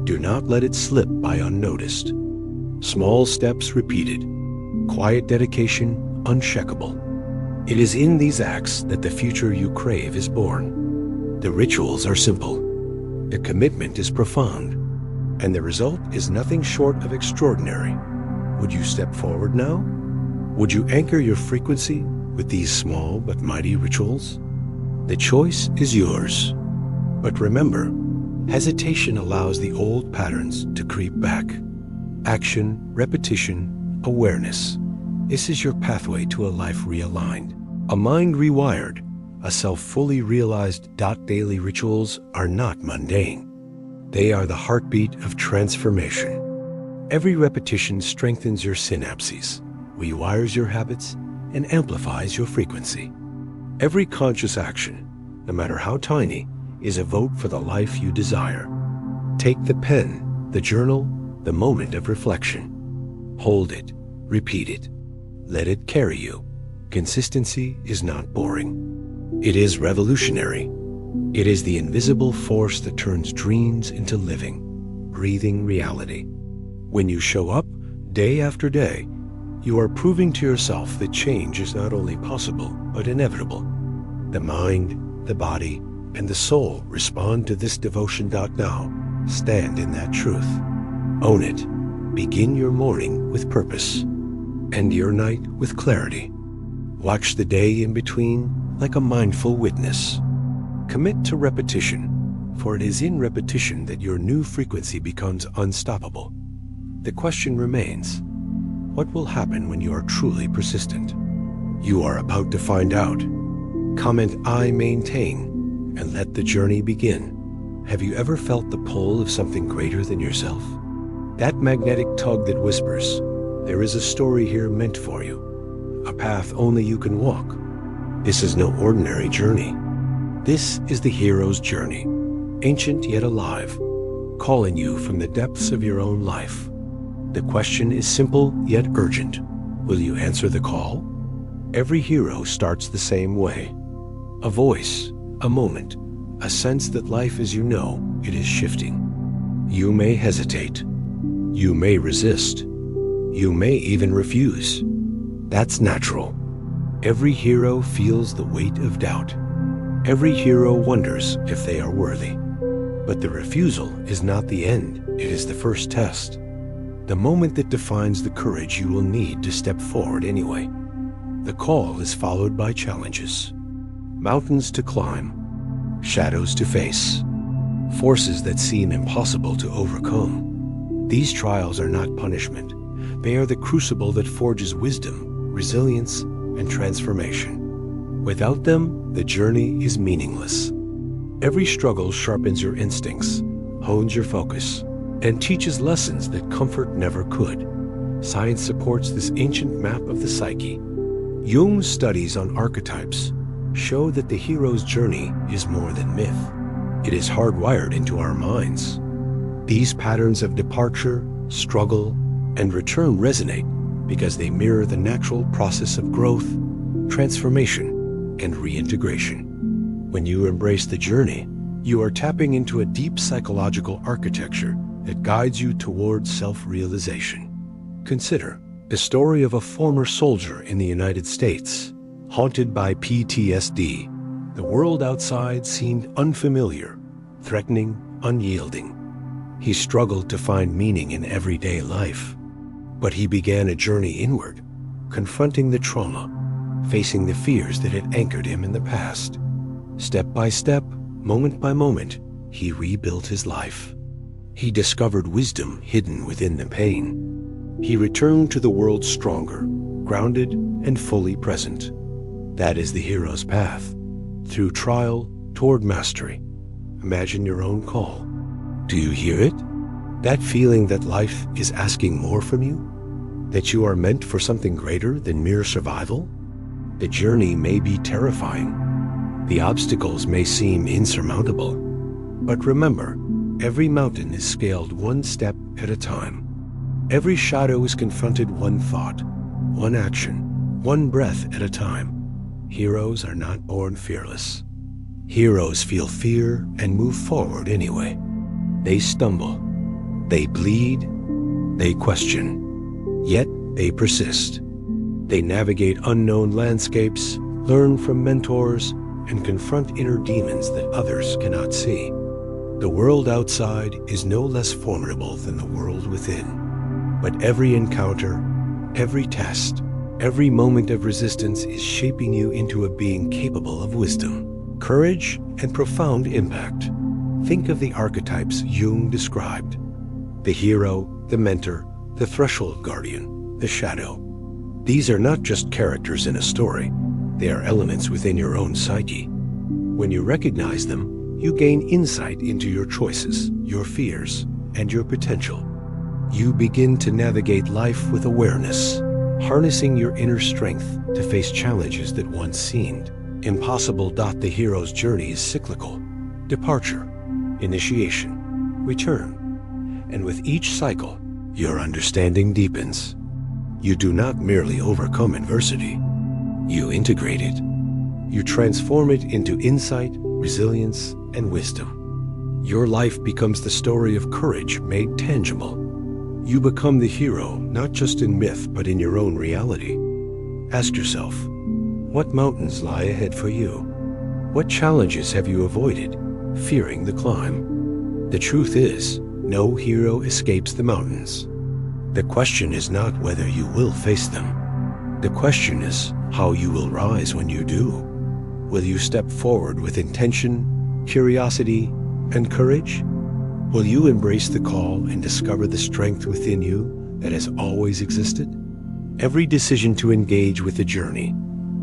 [SPEAKER 1] Do not let it slip by unnoticed. Small steps repeated, quiet dedication uncheckable. It is in these acts that the future you crave is born. The rituals are simple, the commitment is profound, and the result is nothing short of extraordinary. Would you step forward now? Would you anchor your frequency with these small but mighty rituals? The choice is yours. But remember, hesitation allows the old patterns to creep back. Action, repetition, awareness. This is your pathway to a life realigned, a mind rewired, a self fully realized. Daily rituals are not mundane. They are the heartbeat of transformation. Every repetition strengthens your synapses, rewires your habits, and amplifies your frequency. Every conscious action, no matter how tiny, is a vote for the life you desire. Take the pen, the journal, the moment of reflection. Hold it, repeat it, let it carry you. Consistency is not boring. It is revolutionary. It is the invisible force that turns dreams into living, breathing reality. When you show up day after day, you are proving to yourself that change is not only possible, but inevitable. The mind, the body, and the soul respond to this devotion. Now, stand in that truth. Own it. Begin your morning with purpose. End your night with clarity. Watch the day in between like a mindful witness. Commit to repetition, for it is in repetition that your new frequency becomes unstoppable. The question remains, what will happen when you are truly persistent? You are about to find out. Comment "I maintain" and let the journey begin. Have you ever felt the pull of something greater than yourself? That magnetic tug that whispers, there is a story here meant for you, a path only you can walk. This is no ordinary journey. This is the hero's journey, ancient yet alive, calling you from the depths of your own life. The question is simple yet urgent. Will you answer the call? Every hero starts the same way. A voice, a moment, a sense that life as you know it is shifting. You may hesitate. You may resist. You may even refuse. That's natural. Every hero feels the weight of doubt. Every hero wonders if they are worthy. But the refusal is not the end, it is the first test. The moment that defines the courage you will need to step forward anyway. The call is followed by challenges. Mountains to climb, shadows to face, forces that seem impossible to overcome. These trials are not punishment. They are the crucible that forges wisdom, resilience, and transformation. Without them, the journey is meaningless. Every struggle sharpens your instincts, hones your focus, and teaches lessons that comfort never could. Science supports this ancient map of the psyche. Jung's studies on archetypes show that the hero's journey is more than myth. It is hardwired into our minds. These patterns of departure, struggle, and return resonate because they mirror the natural process of growth, transformation, and reintegration. When you embrace the journey, you are tapping into a deep psychological architecture that guides you towards self-realization. Consider the story of a former soldier in the United States. Haunted by PTSD, the world outside seemed unfamiliar, threatening, unyielding. He struggled to find meaning in everyday life. But he began a journey inward, confronting the trauma, facing the fears that had anchored him in the past. Step by step, moment by moment, he rebuilt his life. He discovered wisdom hidden within the pain. He returned to the world stronger, grounded, and fully present. That is the hero's path, through trial toward mastery. Imagine your own call. Do you hear it? That feeling that life is asking more from you? That you are meant for something greater than mere survival? The journey may be terrifying. The obstacles may seem insurmountable. But remember, every mountain is scaled one step at a time. Every shadow is confronted one thought, one action, one breath at a time. Heroes are not born fearless. Heroes feel fear and move forward anyway. They stumble, they bleed, they question, yet they persist. They navigate unknown landscapes, learn from mentors, and confront inner demons that others cannot see. The world outside is no less formidable than the world within. But every encounter, every test, every moment of resistance is shaping you into a being capable of wisdom, courage, and profound impact. Think of the archetypes Jung described: the hero, the mentor, the threshold guardian, the shadow. These are not just characters in a story. They are elements within your own psyche. When you recognize them, you gain insight into your choices, your fears, and your potential. You begin to navigate life with awareness, harnessing your inner strength to face challenges that once seemed impossible. The hero's journey is cyclical: departure, initiation, return. And with each cycle, your understanding deepens. You do not merely overcome adversity. You integrate it. You transform it into insight, resilience, and wisdom. Your life becomes the story of courage made tangible. You become the hero, not just in myth, but in your own reality. Ask yourself, what mountains lie ahead for you? What challenges have you avoided, fearing the climb? The truth is, no hero escapes the mountains. The question is not whether you will face them. The question is how you will rise when you do. Will you step forward with intention, curiosity, and courage? Will you embrace the call and discover the strength within you that has always existed? Every decision to engage with the journey,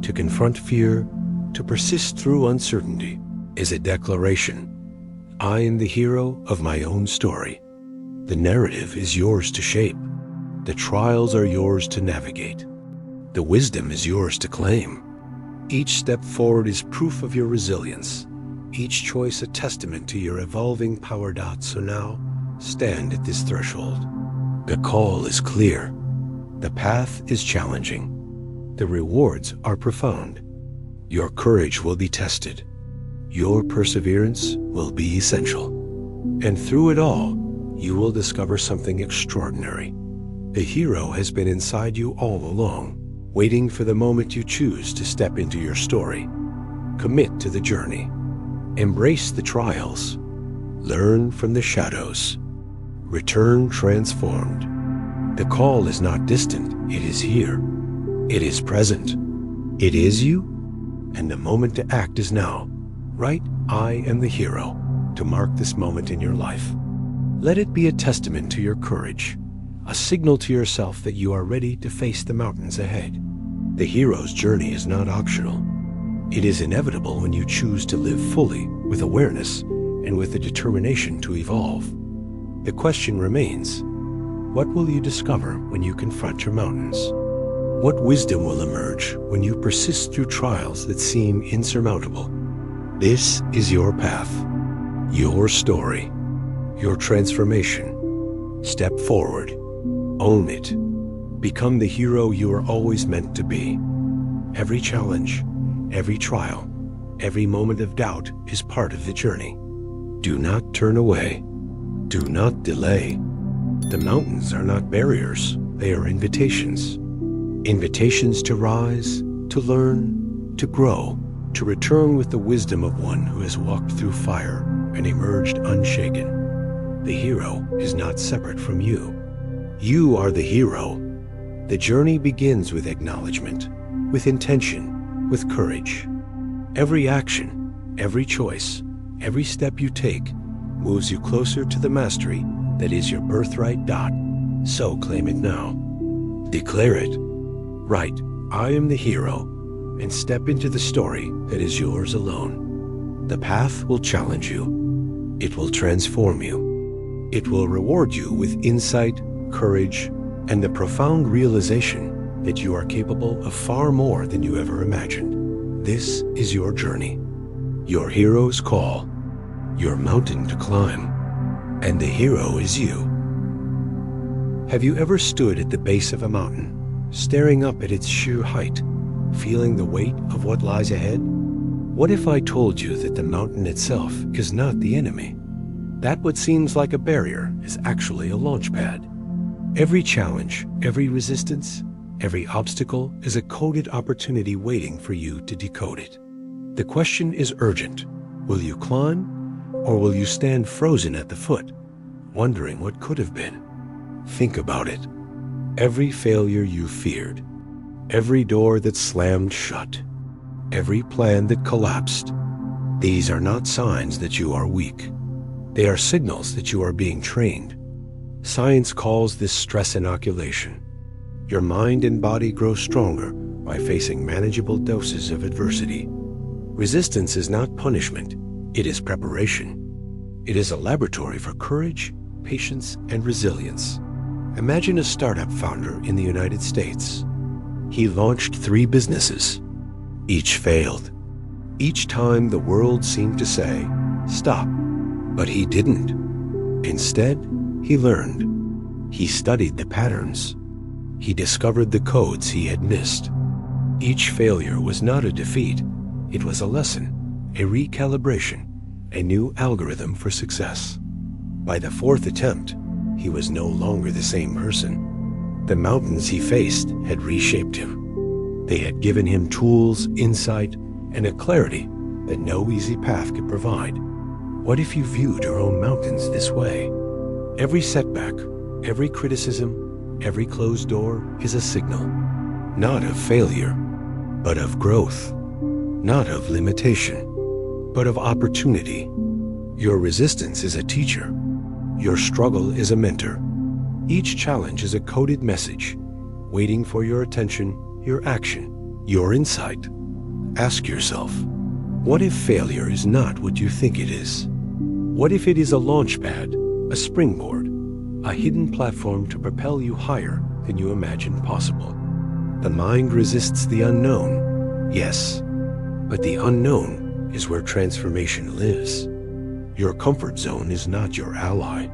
[SPEAKER 1] to confront fear, to persist through uncertainty, is a declaration. I am the hero of my own story. The narrative is yours to shape. The trials are yours to navigate. The wisdom is yours to claim. Each step forward is proof of your resilience. Each choice a testament to your evolving power. So now, stand at this threshold. The call is clear. The path is challenging. The rewards are profound. Your courage will be tested. Your perseverance will be essential. And through it all, you will discover something extraordinary. The hero has been inside you all along, waiting for the moment you choose to step into your story. Commit to the journey. Embrace the trials. Learn from the shadows. Return transformed. The call is not distant, it is here. It is present. It is you, and the moment to act is now. Write, I am the hero, to mark this moment in your life. Let it be a testament to your courage, a signal to yourself that you are ready to face the mountains ahead. The hero's journey is not optional. It is inevitable when you choose to live fully, with awareness, and with the determination to evolve. The question remains, what will you discover when you confront your mountains? What wisdom will emerge when you persist through trials that seem insurmountable? This is your path, your story, your transformation. Step forward. Own it. Become the hero you are always meant to be. Every challenge, every trial, every moment of doubt is part of the journey. Do not turn away. Do not delay. The mountains are not barriers, they are invitations. Invitations to rise, to learn, to grow, to return with the wisdom of one who has walked through fire and emerged unshaken. The hero is not separate from you. You are the hero. The journey begins with acknowledgement, with intention, with courage. Every action, every choice, every step you take moves you closer to the mastery that is your birthright. So claim it now. Declare it. Write, I am the hero, and step into the story that is yours alone. The path will challenge you. It will transform you. It will reward you with insight, courage, and the profound realization that you are capable of far more than you ever imagined. This is your journey, your hero's call, your mountain to climb, and the hero is you. Have you ever stood at the base of a mountain, staring up at its sheer height, feeling the weight of what lies ahead? What if I told you that the mountain itself is not the enemy? That what seems like a barrier is actually a launch pad. Every challenge, every resistance, every obstacle is a coded opportunity waiting for you to decode it. The question is urgent. Will you climb, or will you stand frozen at the foot, wondering what could have been? Think about it. Every failure you feared, every door that slammed shut, every plan that collapsed, these are not signs that you are weak. They are signals that you are being trained. Science calls this stress inoculation. Your mind and body grow stronger by facing manageable doses of adversity. Resistance is not punishment, it is preparation. It is a laboratory for courage, patience, and resilience. Imagine a startup founder in the United States. He launched 3 businesses. Each failed. Each time the world seemed to say, stop. But he didn't. Instead, he learned. He studied the patterns. He discovered the codes he had missed. Each failure was not a defeat. It was a lesson, a recalibration, a new algorithm for success. By the 4th attempt, he was no longer the same person. The mountains he faced had reshaped him. They had given him tools, insight, and a clarity that no easy path could provide. What if you viewed your own mountains this way? Every setback, every criticism, every closed door is a signal, not of failure, but of growth, not of limitation, but of opportunity. Your resistance is a teacher. Your struggle is a mentor. Each challenge is a coded message, waiting for your attention, your action, your insight. Ask yourself, what if failure is not what you think it is? What if it is a launch pad, a springboard, a hidden platform to propel you higher than you imagined possible? The mind resists the unknown, yes, but the unknown is where transformation lives. Your comfort zone is not your ally.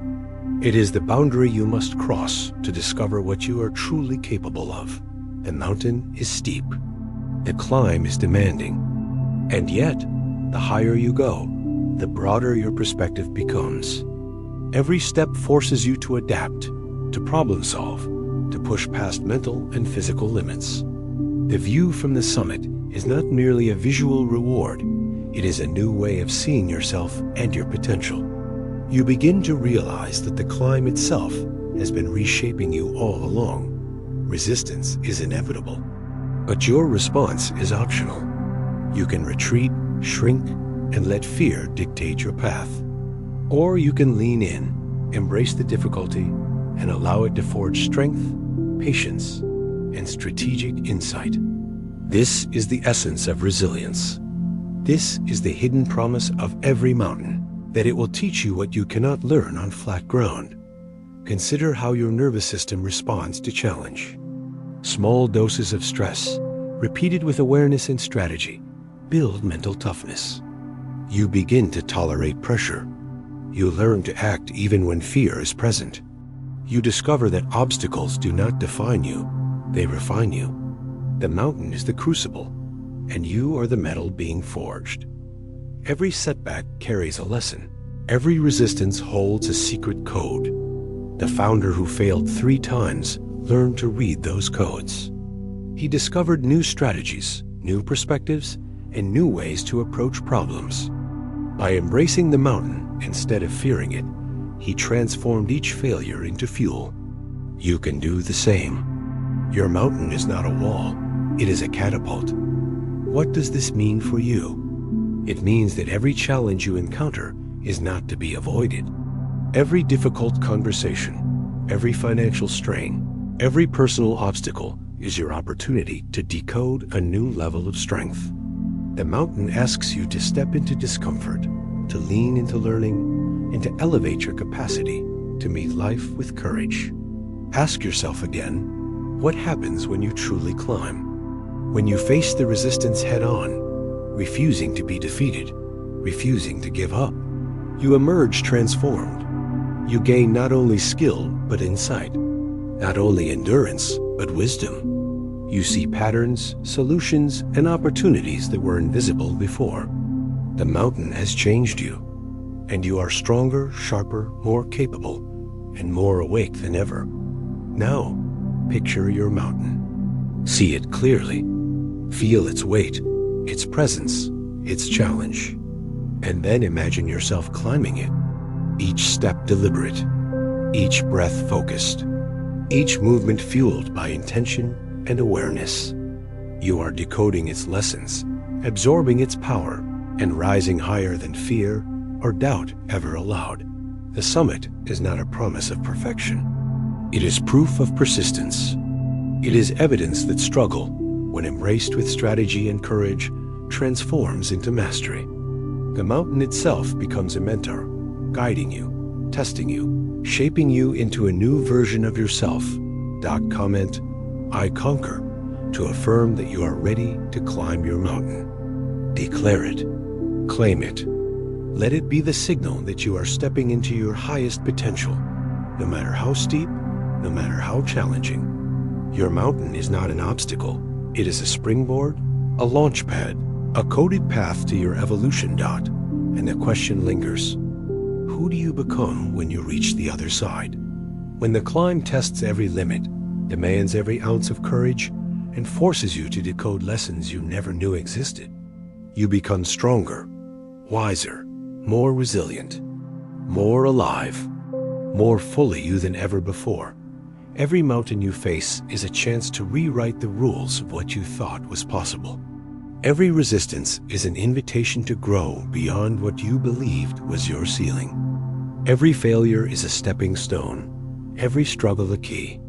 [SPEAKER 1] It is the boundary you must cross to discover what you are truly capable of. The mountain is steep. The climb is demanding. And yet, the higher you go, the broader your perspective becomes. Every step forces you to adapt, to problem solve, to push past mental and physical limits. The view from the summit is not merely a visual reward, it is a new way of seeing yourself and your potential. You begin to realize that the climb itself has been reshaping you all along. Resistance is inevitable, but your response is optional. You can retreat, shrink, and let fear dictate your path. Or you can lean in, embrace the difficulty, and allow it to forge strength, patience, and strategic insight. This is the essence of resilience. This is the hidden promise of every mountain, that it will teach you what you cannot learn on flat ground. Consider how your nervous system responds to challenge. Small doses of stress, repeated with awareness and strategy, build mental toughness. You begin to tolerate pressure. You learn to act even when fear is present. You discover that obstacles do not define you, they refine you. The mountain is the crucible, and you are the metal being forged. Every setback carries a lesson. Every resistance holds a secret code. The founder who failed 3 times learned to read those codes. He discovered new strategies, new perspectives, and new ways to approach problems. By embracing the mountain instead of fearing it, he transformed each failure into fuel. You can do the same. Your mountain is not a wall, it is a catapult. What does this mean for you? It means that every challenge you encounter is not to be avoided. Every difficult conversation, every financial strain, every personal obstacle is your opportunity to decode a new level of strength. The mountain asks you to step into discomfort, to lean into learning, and to elevate your capacity to meet life with courage. Ask yourself again, what happens when you truly climb? When you face the resistance head-on, refusing to be defeated, refusing to give up, you emerge transformed. You gain not only skill, but insight, not only endurance, but wisdom. You see patterns, solutions, and opportunities that were invisible before. The mountain has changed you, and you are stronger, sharper, more capable, and more awake than ever. Now, picture your mountain. See it clearly. Feel its weight, its presence, its challenge. And then imagine yourself climbing it. Each step deliberate, each breath focused, each movement fueled by intention and awareness. You are decoding its lessons, absorbing its power, and rising higher than fear or doubt ever allowed. The summit is not a promise of perfection. It is proof of persistence. It is evidence that struggle, when embraced with strategy and courage, transforms into mastery. The mountain itself becomes a mentor, guiding you, testing you, shaping you into a new version of yourself. Comment, I conquer, to affirm that you are ready to climb your mountain. Declare it. Claim it. Let it be the signal that you are stepping into your highest potential, no matter how steep, no matter how challenging. Your mountain is not an obstacle. It is a springboard, a launch pad, a coded path to your evolution. And the question lingers. Who do you become when you reach the other side? When the climb tests every limit, demands every ounce of courage, and forces you to decode lessons you never knew existed, you become stronger, wiser, more resilient, more alive, more fully you than ever before. Every mountain you face is a chance to rewrite the rules of what you thought was possible. Every resistance is an invitation to grow beyond what you believed was your ceiling. Every failure is a stepping stone, every struggle a key.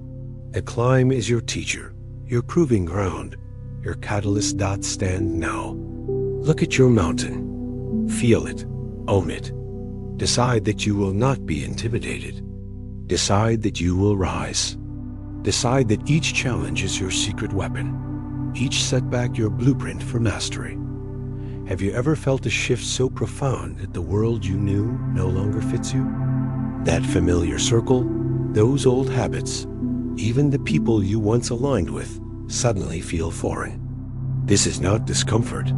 [SPEAKER 1] The climb is your teacher, your proving ground, your catalyst. Stand now. Look at your mountain. Feel it. Own it. Decide that you will not be intimidated. Decide that you will rise. Decide that each challenge is your secret weapon, each setback your blueprint for mastery. Have you ever felt a shift so profound that the world you knew no longer fits you? That familiar circle, those old habits, even the people you once aligned with, suddenly feel foreign. This is not discomfort.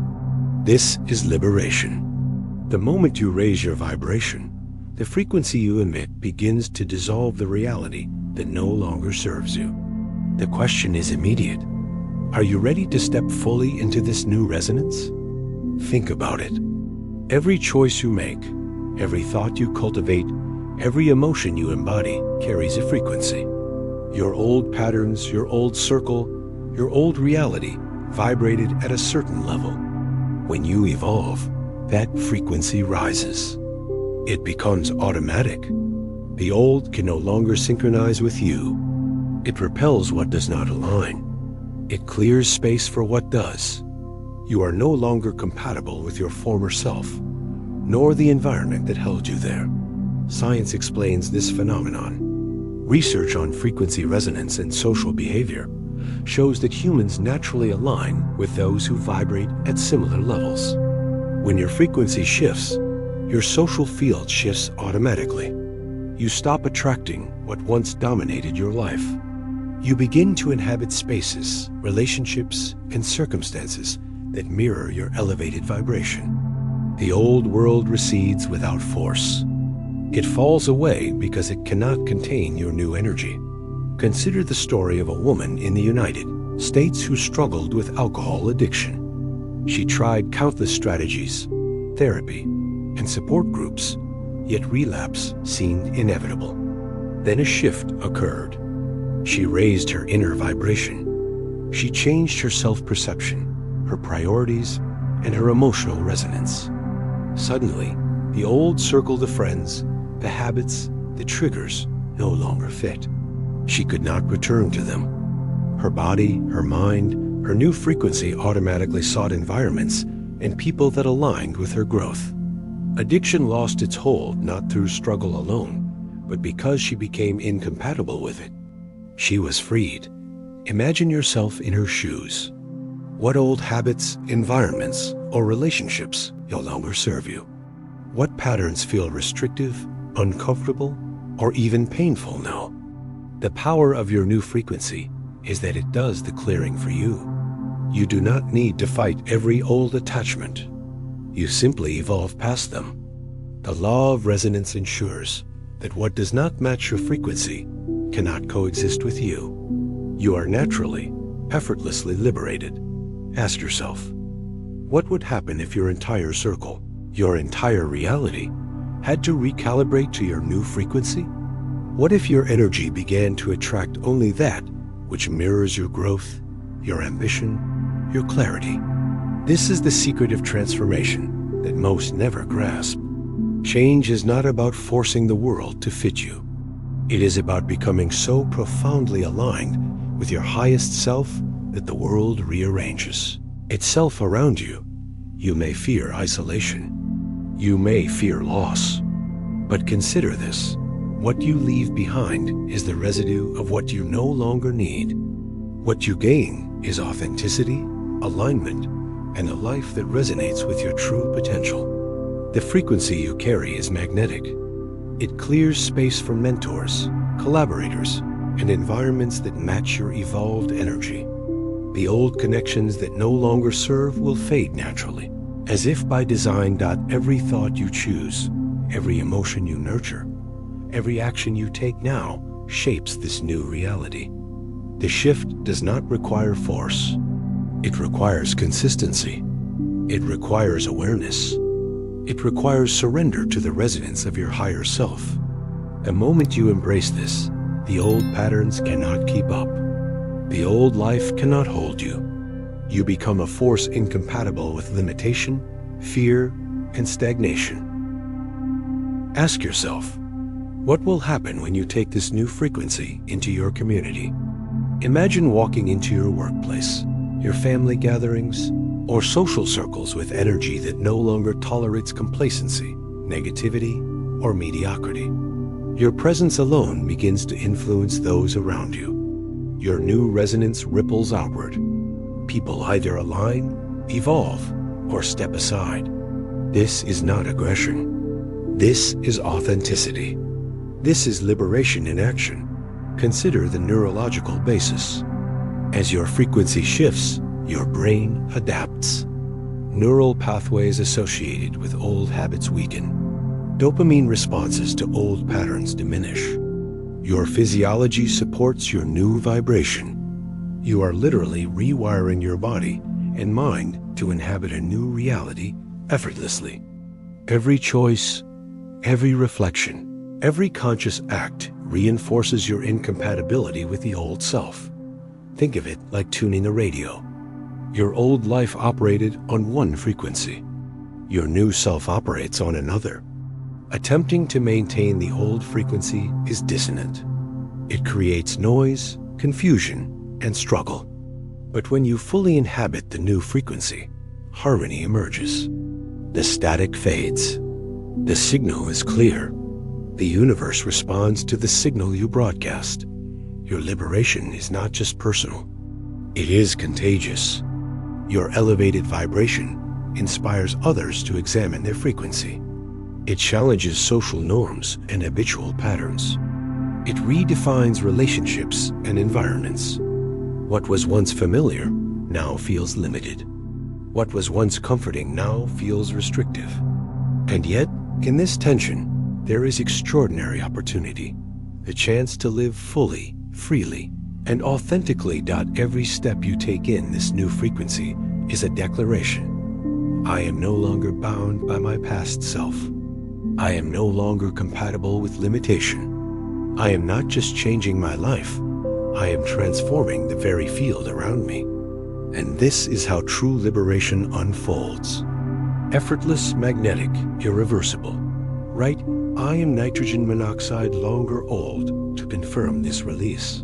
[SPEAKER 1] This is liberation. The moment you raise your vibration, the frequency you emit begins to dissolve the reality that no longer serves you. The question is immediate. Are you ready to step fully into this new resonance? Think about it. Every choice you make, every thought you cultivate, every emotion you embody carries a frequency. Your old patterns, your old circle, your old reality vibrated at a certain level. When you evolve, that frequency rises. It becomes automatic. The old can no longer synchronize with you. It repels what does not align. It clears space for what does. You are no longer compatible with your former self, nor the environment that held you there. Science explains this phenomenon. Research on frequency resonance and social behavior shows that humans naturally align with those who vibrate at similar levels. When your frequency shifts, your social field shifts automatically. You stop attracting what once dominated your life. You begin to inhabit spaces, relationships, and circumstances that mirror your elevated vibration. The old world recedes without force. It falls away because it cannot contain your new energy. Consider the story of a woman in the United States who struggled with alcohol addiction. She tried countless strategies, therapy, and support groups, yet relapse seemed inevitable. Then a shift occurred. She raised her inner vibration. She changed her self-perception, her priorities, and her emotional resonance. Suddenly, the old circle of friends, the habits, the triggers no longer fit. She could not return to them. Her body, her mind, her new frequency automatically sought environments and people that aligned with her growth. Addiction lost its hold not through struggle alone, but because she became incompatible with it. She was freed. Imagine yourself in her shoes. What old habits, environments, or relationships no longer serve you? What patterns feel restrictive, uncomfortable, or even painful now? The power of your new frequency is that it does the clearing for you. You do not need to fight every old attachment. You simply evolve past them. The law of resonance ensures that what does not match your frequency cannot coexist with you. You are naturally, effortlessly liberated. Ask yourself, what would happen if your entire circle, your entire reality, had to recalibrate to your new frequency? What if your energy began to attract only that which mirrors your growth, your ambition, your clarity? This is the secret of transformation that most never grasp. Change is not about forcing the world to fit you. It is about becoming so profoundly aligned with your highest self that the world rearranges itself around you. You may fear isolation. You may fear loss. But consider this. What you leave behind is the residue of what you no longer need. What you gain is authenticity, alignment, and a life that resonates with your true potential. The frequency you carry is magnetic. It clears space for mentors, collaborators, and environments that match your evolved energy. The old connections that no longer serve will fade naturally, as if by design. Every thought you choose, every emotion you nurture, every action you take now shapes this new reality. The shift does not require force. It requires consistency. It requires awareness. It requires surrender to the resonance of your higher self. The moment you embrace this, the old patterns cannot keep up. The old life cannot hold you. You become a force incompatible with limitation, fear, and stagnation. Ask yourself, what will happen when you take this new frequency into your community? Imagine walking into your workplace, your family gatherings, or social circles with energy that no longer tolerates complacency, negativity, or mediocrity. Your presence alone begins to influence those around you. Your new resonance ripples outward. People either align, evolve, or step aside. This is not aggression. This is authenticity. This is liberation in action. Consider the neurological basis. As your frequency shifts, your brain adapts. Neural pathways associated with old habits weaken. Dopamine responses to old patterns diminish. Your physiology supports your new vibration. You are literally rewiring your body and mind to inhabit a new reality effortlessly. Every choice, every reflection, every conscious act reinforces your incompatibility with the old self. Think of it like tuning a radio. Your old life operated on one frequency. Your new self operates on another. Attempting to maintain the old frequency is dissonant. It creates noise, confusion, and struggle. But when you fully inhabit the new frequency, harmony emerges. The static fades. The signal is clear. The universe responds to the signal you broadcast. Your liberation is not just personal. It is contagious. Your elevated vibration inspires others to examine their frequency. It challenges social norms and habitual patterns. It redefines relationships and environments. What was once familiar now feels limited. What was once comforting now feels restrictive. And yet, in this tension, there is extraordinary opportunity, the chance to live fully, freely, and authentically. Every step you take in this new frequency is a declaration. I am no longer bound by my past self. I am no longer compatible with limitation. I am not just changing my life, I am transforming the very field around me. And this is how true liberation unfolds. Effortless, magnetic, irreversible. Write, I am nitrogen monoxide longer old to confirm this release.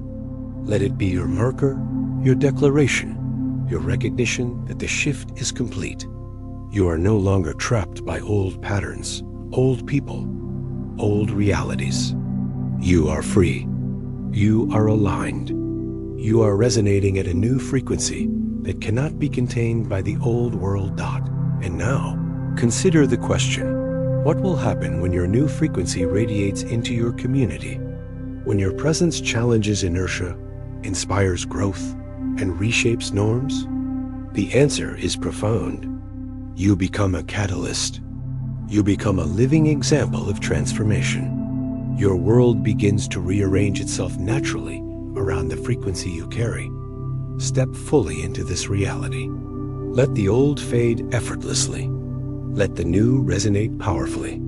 [SPEAKER 1] Let it be your marker, your declaration, your recognition that the shift is complete. You are no longer trapped by old patterns, old people, old realities. You are free. You are aligned. You are resonating at a new frequency that cannot be contained by the old world. And now, consider the question, what will happen when your new frequency radiates into your community? When your presence challenges inertia, inspires growth, and reshapes norms? The answer is profound. You become a catalyst. You become a living example of transformation. Your world begins to rearrange itself naturally around the frequency you carry. Step fully into this reality. Let the old fade effortlessly. Let the new resonate powerfully.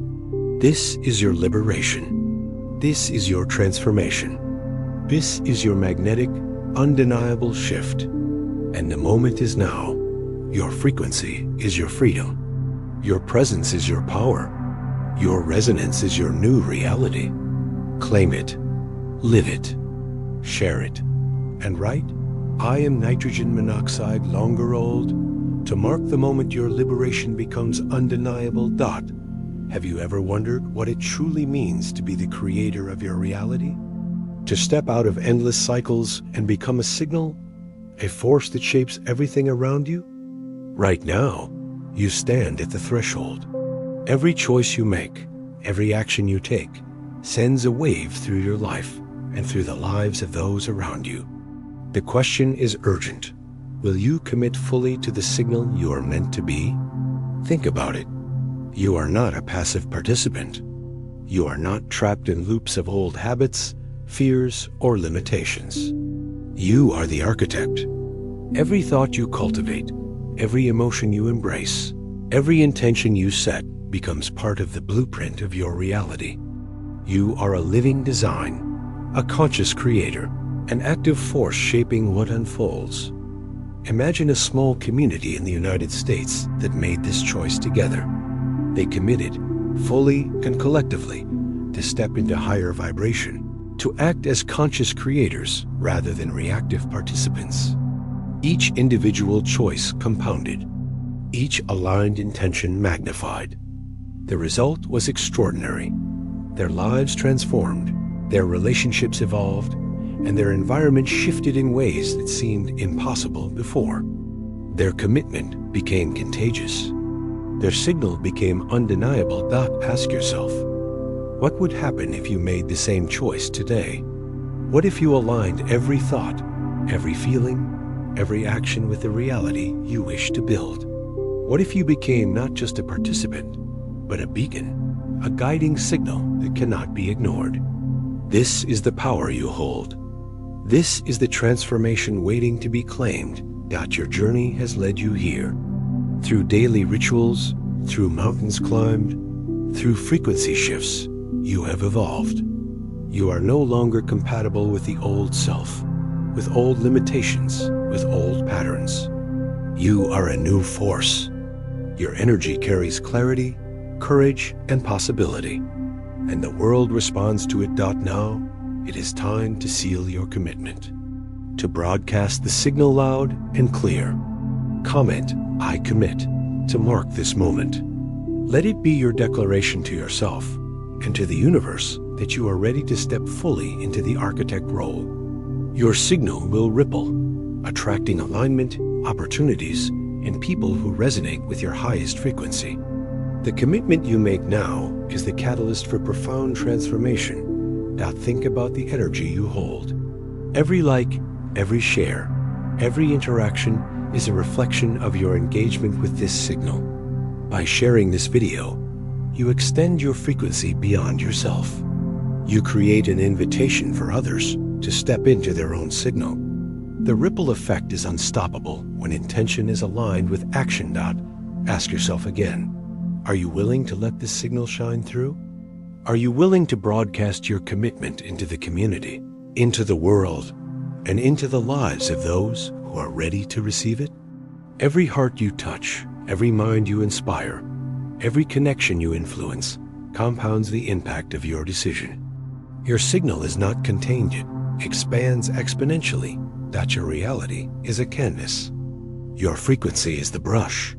[SPEAKER 1] This is your liberation. This is your transformation. This is your magnetic, undeniable shift. And the moment is now. Your frequency is your freedom. Your presence is your power. Your resonance is your new reality. Claim it. Live it. Share it. And write, I am nitrogen monoxide longer old, to mark the moment your liberation becomes undeniable. Have you ever wondered what it truly means to be the creator of your reality? To step out of endless cycles and become a signal, a force that shapes everything around you? Right now, you stand at the threshold. Every choice you make, every action you take, sends a wave through your life and through the lives of those around you. The question is urgent. Will you commit fully to the signal you are meant to be? Think about it. You are not a passive participant. You are not trapped in loops of old habits, fears, or limitations. You are the architect. Every thought you cultivate, every emotion you embrace, every intention you set becomes part of the blueprint of your reality. You are a living design, a conscious creator, an active force shaping what unfolds. Imagine a small community in the United States that made this choice together. They committed, fully and collectively, to step into higher vibration, to act as conscious creators rather than reactive participants. Each individual choice compounded, each aligned intention magnified. The result was extraordinary. Their lives transformed, their relationships evolved, and their environment shifted in ways that seemed impossible before. Their commitment became contagious. Their signal became undeniable. Ask yourself, what would happen if you made the same choice today? What if you aligned every thought, every feeling, every action with the reality you wish to build? What if you became not just a participant, but a beacon, a guiding signal that cannot be ignored? This is the power you hold. This is the transformation waiting to be claimed. Your journey has led you here. Through daily rituals, through mountains climbed, through frequency shifts, you have evolved. You are no longer compatible with the old self, with old limitations, with old patterns. You are a new force. Your energy carries clarity, courage, and possibility. And the world responds to it. Now, it is time to seal your commitment, to broadcast the signal loud and clear. Comment, I commit, to mark this moment. Let it be your declaration to yourself and to the universe that you are ready to step fully into the architect role. Your signal will ripple, attracting alignment, opportunities, and people who resonate with your highest frequency. The commitment you make now is the catalyst for profound transformation. Now think about the energy you hold. Every like, every share, every interaction is a reflection of your engagement with this signal. By sharing this video, you extend your frequency beyond yourself. You create an invitation for others to step into their own signal. The ripple effect is unstoppable when intention is aligned with action. Ask yourself again, are you willing to let this signal shine through? Are you willing to broadcast your commitment into the community, into the world, and into the lives of those who are ready to receive it? Every heart you touch, every mind you inspire, every connection you influence compounds the impact of your decision. Your signal is not contained, it expands exponentially. Your reality is a canvas. Your frequency is the brush.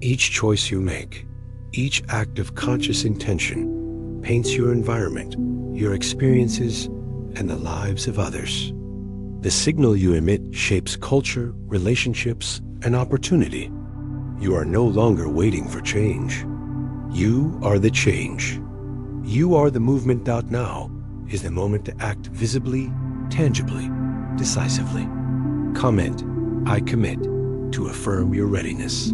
[SPEAKER 1] Each choice you make, each act of conscious intention, paints your environment, your experiences, and the lives of others. The signal you emit shapes culture, relationships, and opportunity. You are no longer waiting for change. You are the change. You are the movement. Now is the moment to act visibly, tangibly, decisively. Comment, "I commit," to affirm your readiness.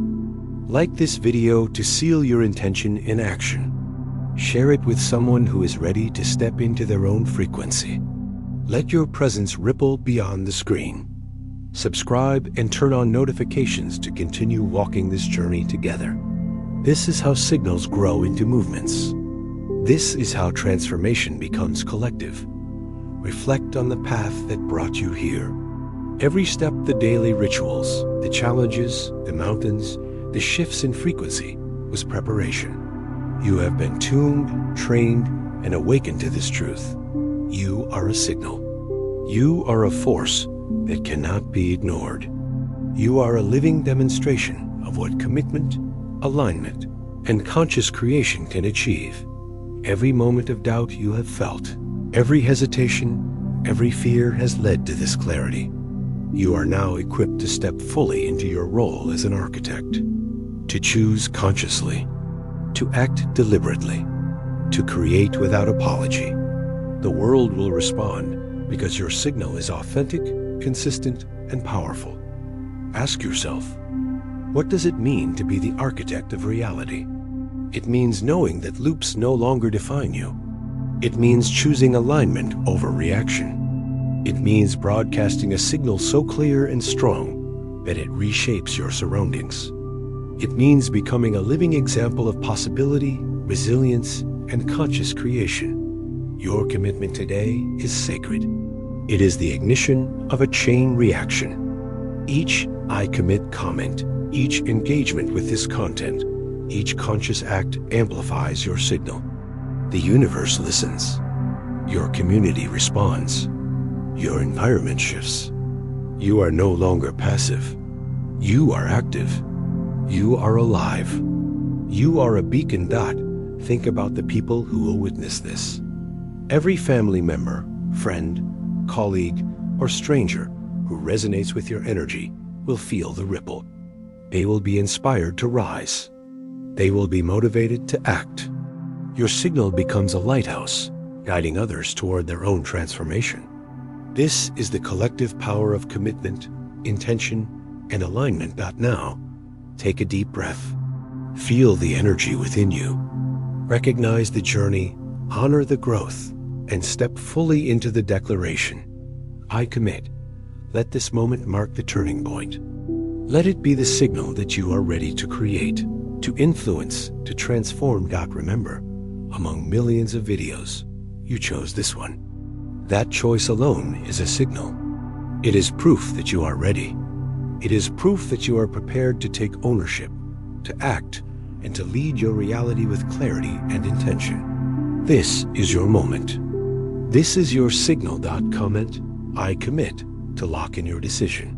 [SPEAKER 1] Like this video to seal your intention in action. Share it with someone who is ready to step into their own frequency. Let your presence ripple beyond the screen. Subscribe and turn on notifications to continue walking this journey together. This is how signals grow into movements. This is how transformation becomes collective. Reflect on the path that brought you here. Every step, the daily rituals, the challenges, the mountains, the shifts in frequency, was preparation. You have been tuned, trained, and awakened to this truth. You are a signal. You are a force that cannot be ignored. You are a living demonstration of what commitment, alignment, and conscious creation can achieve. Every moment of doubt you have felt, every hesitation, every fear has led to this clarity. You are now equipped to step fully into your role as an architect, to choose consciously, to act deliberately, to create without apology. The world will respond because your signal is authentic, consistent, and powerful. Ask yourself, what does it mean to be the architect of reality? It means knowing that loops no longer define you. It means choosing alignment over reaction. It means broadcasting a signal so clear and strong that it reshapes your surroundings. It means becoming a living example of possibility, resilience, and conscious creation. Your commitment today is sacred. It is the ignition of a chain reaction. Each "I commit" comment, each engagement with this content, each conscious act amplifies your signal. The universe listens. Your community responds. Your environment shifts. You are no longer passive. You are active. You are alive. You are a beacon dot. Think about the people who will witness this. Every family member, friend, colleague, or stranger who resonates with your energy will feel the ripple. They will be inspired to rise. They will be motivated to act. Your signal becomes a lighthouse, guiding others toward their own transformation. This is the collective power of commitment, intention, and alignment. Now, take a deep breath. Feel the energy within you. Recognize the journey, honor the growth, and step fully into the declaration. I commit. Let this moment mark the turning point. Let it be the signal that you are ready to create, to influence, to transform. Remember, among millions of videos, you chose this one. That choice alone is a signal. It is proof that you are ready. It is proof that you are prepared to take ownership, to act, and to lead your reality with clarity and intention. This is your moment. This is your signal. Comment, I commit, to lock in your decision.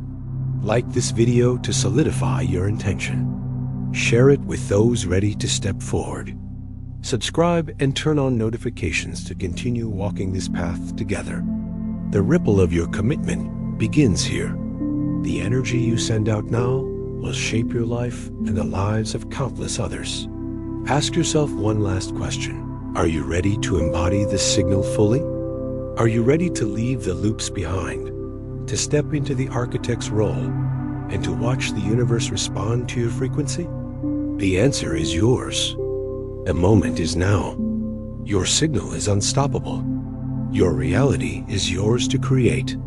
[SPEAKER 1] Like this video to solidify your intention. Share it with those ready to step forward. Subscribe and turn on notifications to continue walking this path together. The ripple of your commitment begins here. The energy you send out now will shape your life and the lives of countless others. Ask yourself one last question. Are you ready to embody this signal fully? Are you ready to leave the loops behind, to step into the architect's role, and to watch the universe respond to your frequency? The answer is yours. The moment is now. Your signal is unstoppable. Your reality is yours to create.